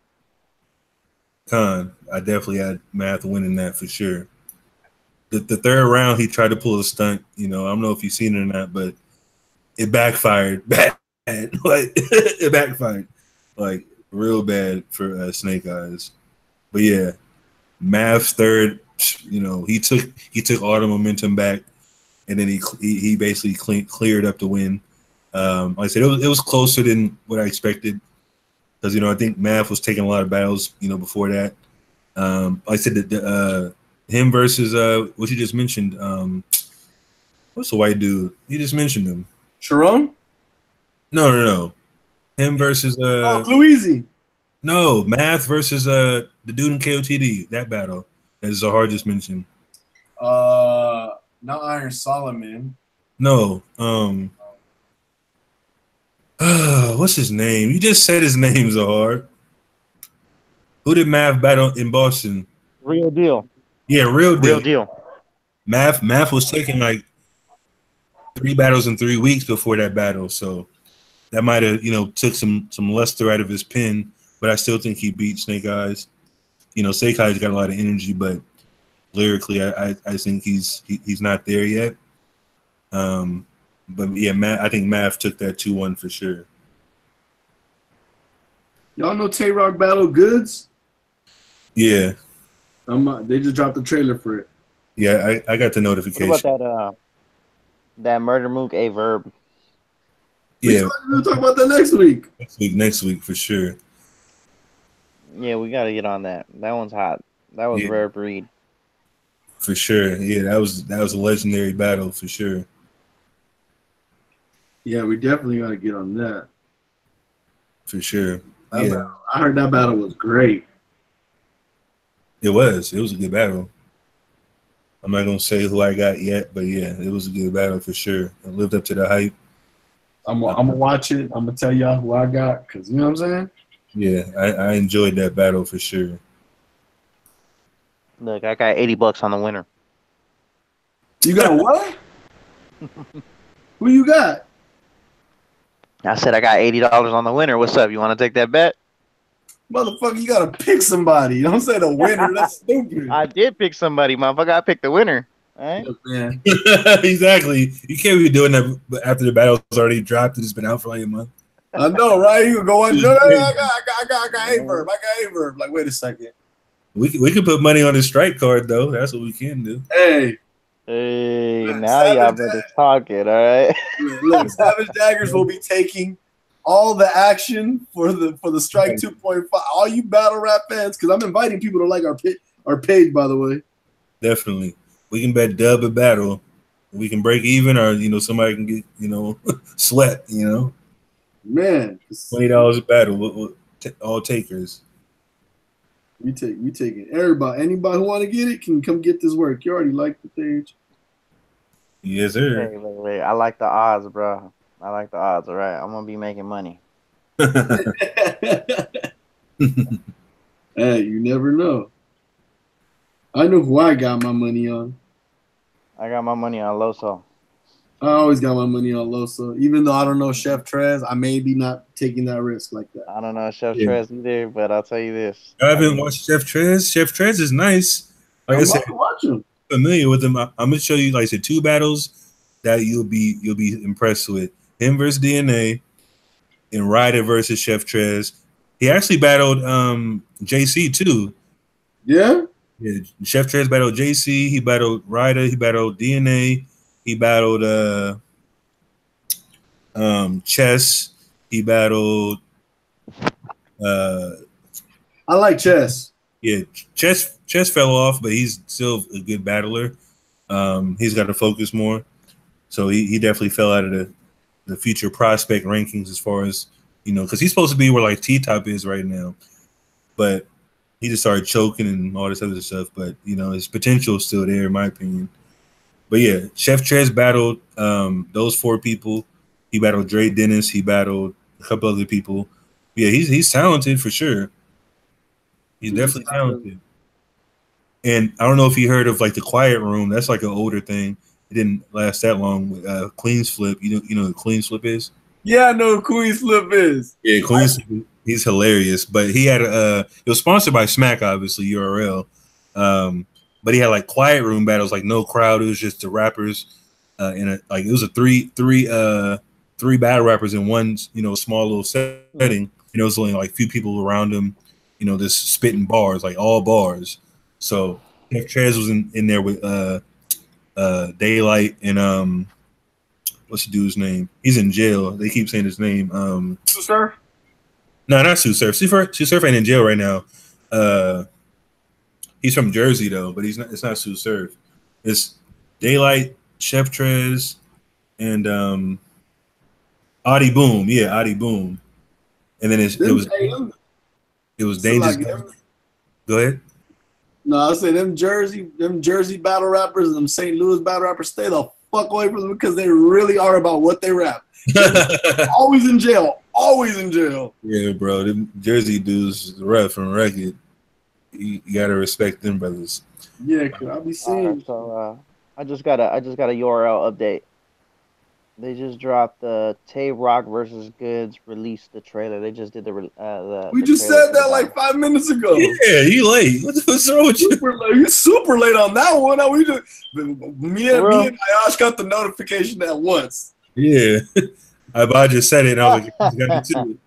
I definitely had Math winning that for sure. The third round, he tried to pull a stunt. You know, I don't know if you've seen it or not, but it backfired bad. Like it backfired like real bad for Snake Eyes. But yeah, Math's third. You know, he took all the momentum back, and then he basically cleared up the win. Like I said, it was closer than what I expected. Because, you know, I think Math was taking a lot of battles, you know, before that. Like I said, him versus what you just mentioned. What's the white dude? You just mentioned him. Sharon? No. Him versus Louisi. No, Math versus the dude in KOTD. That battle, as Zahar just mentioned. Not Iron Solomon. No. What's his name? You just said his name, Zahar. Who did Math battle in Boston? Real Deal. Yeah, Real Deal. Real Deal. Math was taking like 3 battles in 3 weeks before that battle, so that might have, you know, took some luster out of his pen. But I still think he beat Snake Eyes. You know, Snake Eyes got a lot of energy, but lyrically, I think he's not there yet. But yeah, I think Math took that 2-1 for sure. Y'all know Tay-Rock Battle Goods? Yeah. They just dropped the trailer for it. Yeah, I got the notification. What about that Murder Mook A Verb? Yeah. We'll talk about that next week. Next week for sure. Yeah, we got to get on that. That one's hot. That was rare breed. For sure. Yeah, that was a legendary battle for sure. Yeah, we definitely got to get on that. For sure. I heard that battle was great. It was a good battle. I'm not gonna say who I got yet, but yeah, it was a good battle for sure. It lived up to the hype. I'm gonna watch it. I'm gonna tell y'all who I got, because you know what I'm saying? Yeah, I enjoyed that battle for sure. Look, I got $80 on the winner. You got what? Who you got? I said I got $80 on the winner. What's up? You want to take that bet? Motherfucker, you gotta pick somebody. You don't say the winner. That's stupid. I did pick somebody, motherfucker. I picked the winner. All right. Man. Exactly. You can't be doing that after the battle's already dropped and it's been out for like a month. I know, right? You go on. No, I got a verb. I got a verb. Like, wait a second. We can put money on the strike card though. That's what we can do. Hey, Now y'all brothers talking, all right? Look, Savage Daggers will be taking all the action for the Strike 2.5. All you battle rap fans, because I'm inviting people to like our page, by the way. Definitely. We can bet dub a battle. We can break even, or somebody can get sweat. Man, $20 a battle. All takers. We take it. Anybody who want to get it can come get this work. You already like the page. Yes, sir. Hey, wait. I like the odds, bro. I like the odds. All right, I'm gonna be making money. Hey, you never know. I know who I got my money on. I got my money on Loso. I always got my money on Loso. Even though I don't know Chef Trez, I may be not taking that risk like that. I don't know Chef Trez either, but I'll tell you this. I haven't watched Chef Trez. Chef Trez is nice. Like I said, watch him. Familiar with him. I'm gonna show you, like I said, 2 battles that you'll be impressed with. Him versus DNA and Ryder versus Chef Trez. He actually battled JC too. Yeah? Yeah. Chef Trez battled JC, he battled Ryder, he battled DNA, he battled Chess, he battled I like Chess. Yeah, Chess fell off, but he's still a good battler. He's got to focus more. So he definitely fell out of the future prospect rankings as far as, because he's supposed to be where like T-Top is right now. But he just started choking and all this other stuff. But, his potential is still there, in my opinion. But yeah, Chef Trez battled those 4 people. He battled Dre Dennis. He battled a couple other people. Yeah, he's talented for sure. He's definitely talented. And I don't know if you heard of like the Quiet Room. That's like an older thing. It didn't last that long. Queen's Flip. You know who Queen's Flip is? Yeah, I know who Queen's Flip is. Yeah, Queen's Flip. He's hilarious. But he had it was sponsored by Smack, obviously, URL. But he had like Quiet Room battles, like no crowd. It was just the rappers it was a three battle rappers in one small little setting. It was only like few people around him. Just spitting bars, like all bars. So Chef Trez was in there with Daylight and what's the dude's name? He's in jail. They keep saying his name. Sue Surf? No, not Sue Surf. Sue Surf ain't in jail right now. He's from Jersey though, but he's not. It's not Sue Surf. It's Daylight, Chef Trez, and Adi Boom. Yeah, Adi Boom. And then it was dangerous. Go ahead. No, I say them Jersey battle rappers and them St. Louis battle rappers, stay the fuck away from them because they really are about what they rap. Always in jail. Always in jail. Yeah, bro. Them Jersey dudes, rough and rugged. You gotta respect them brothers. Yeah, cause I'll be seeing. So I just got a URL update. They just dropped the Tay Rock versus Goods released the trailer. They just did the we just said that like 5 minutes ago. Yeah, you late. What's wrong with you? You super late on that one. We just me and ahyash got the notification at once. Yeah, I just said it. And I was like, I got to it.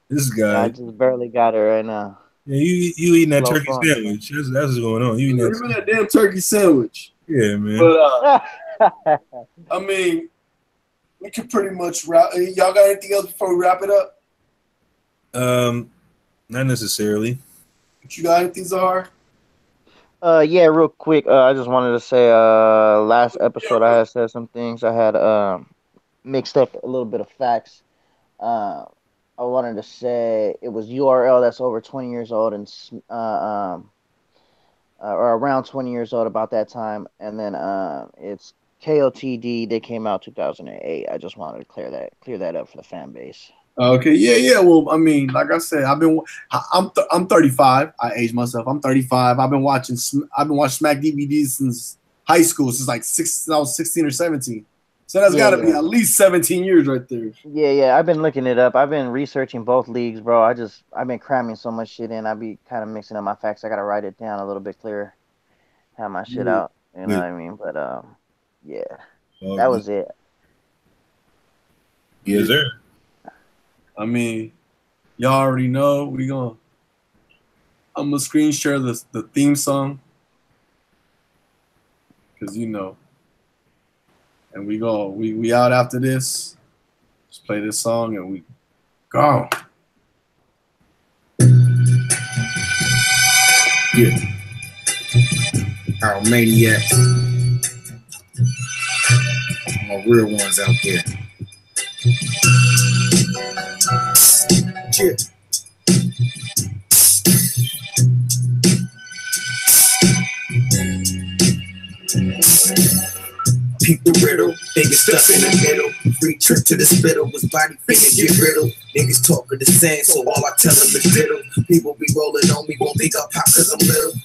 This guy. I just barely got it right now. Yeah, you eating that turkey sandwich? That's what's going on. You eating that damn turkey sandwich? Yeah, man. But I mean. We can pretty much wrap. Y'all got anything else before we wrap it up? Not necessarily. But you got anything, Zahar? Yeah, real quick. I just wanted to say, last episode I had said some things. I had mixed up a little bit of facts. I wanted to say it was URL that's over 20 years old and or around 20 years old about that time, and then it's KOTD. They came out 2008. I just wanted to clear that up for the fan base. Okay, yeah. Well, I mean, like I said, I'm 35. I aged myself. I'm 35. I've been watching Smack DVDs since high school, since I was 16 or 17. So that's got to be at least 17 years right there. Yeah. I've been looking it up. I've been researching both leagues, bro. I've been cramming so much shit in. I be kind of mixing up my facts. I gotta write it down a little bit clearer, have my shit out. You know what I mean? But yeah, that was it. Yes, sir. I mean, y'all already know I'm gonna screen share the theme song, cause you know. And we out after this. Just play this song and we go. Yeah. Our maniacs. My real ones out there. Yeah. Peep the riddle, niggas stuck in the middle. Free trip to the spittle, was body figure get riddle. Niggas talking the same, so all I tell them is diddle. People be rolling on me, won't think up hot cause I'm little.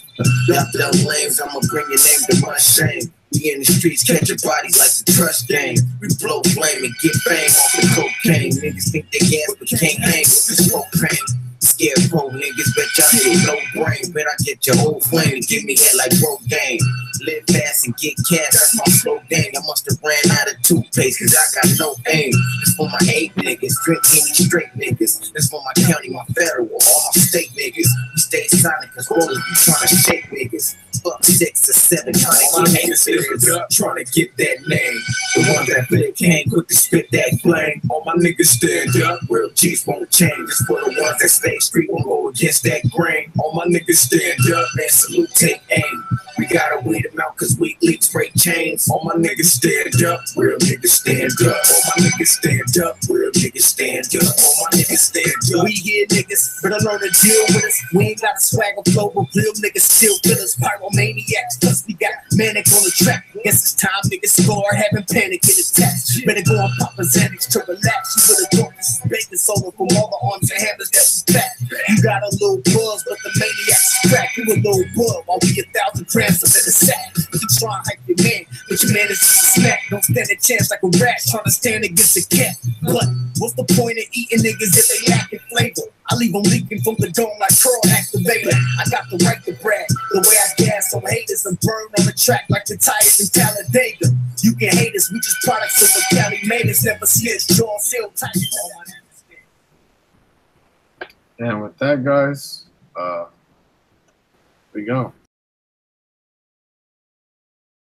Y'all dumb lames, I'ma bring your name to my shame. We in the streets catching bodies like the trust game. We blow flame and get fame off the cocaine. Niggas think they gas but can't hang with this propane. Scared pro niggas, bet y'all ain't no brain. Bet I get your whole flame and give me head like broke game. Live fast and get cash, that's my slow game. I must have ran out of toothpaste cause I got no aim. It's for my 8 niggas, drink any straight niggas. It's for my county, my federal, all my state niggas. We stay silent cause rollers be trying to shake niggas. Up 6 or 7, trying to get niggas, trying to get that name. The ones that fit can't quick to spit that flame. All my niggas stand up, real G's won't change. It's for the ones that stay street, won't go against that grain. All my niggas stand up, man, salute, take aim. We gotta weed them out cause weak leaks break chains. All my niggas stand up, real niggas stand up. All my niggas stand up, real niggas stand up. All my niggas stand up. We here niggas, better learn to deal with us. We ain't got a swagger flow, but real niggas still kill us. Pyromaniacs, plus we got manic on the track. Guess it's time niggas score, having panic in attacks. Better go on Papa Xanax to relax. You would've thought this is baking soda from all the arms and hammers that was back. You got a little buzz, but the maniacs is crack. You a little bug, while we 1,000 grams up in the sack. You try and hype your man, but your man is just a snack. Don't stand a chance like a rat trying to stand against a cat. But what's the point of eating niggas if they lacking flavor? I leave them leaking from the dome like Pearl activator. I got the right to brag, the way I gas on haters and burn on the track like the tires in Talladega. You can hate us, we just products of what Cali made us. Never see us jaw feel tight. And with that, guys, we go.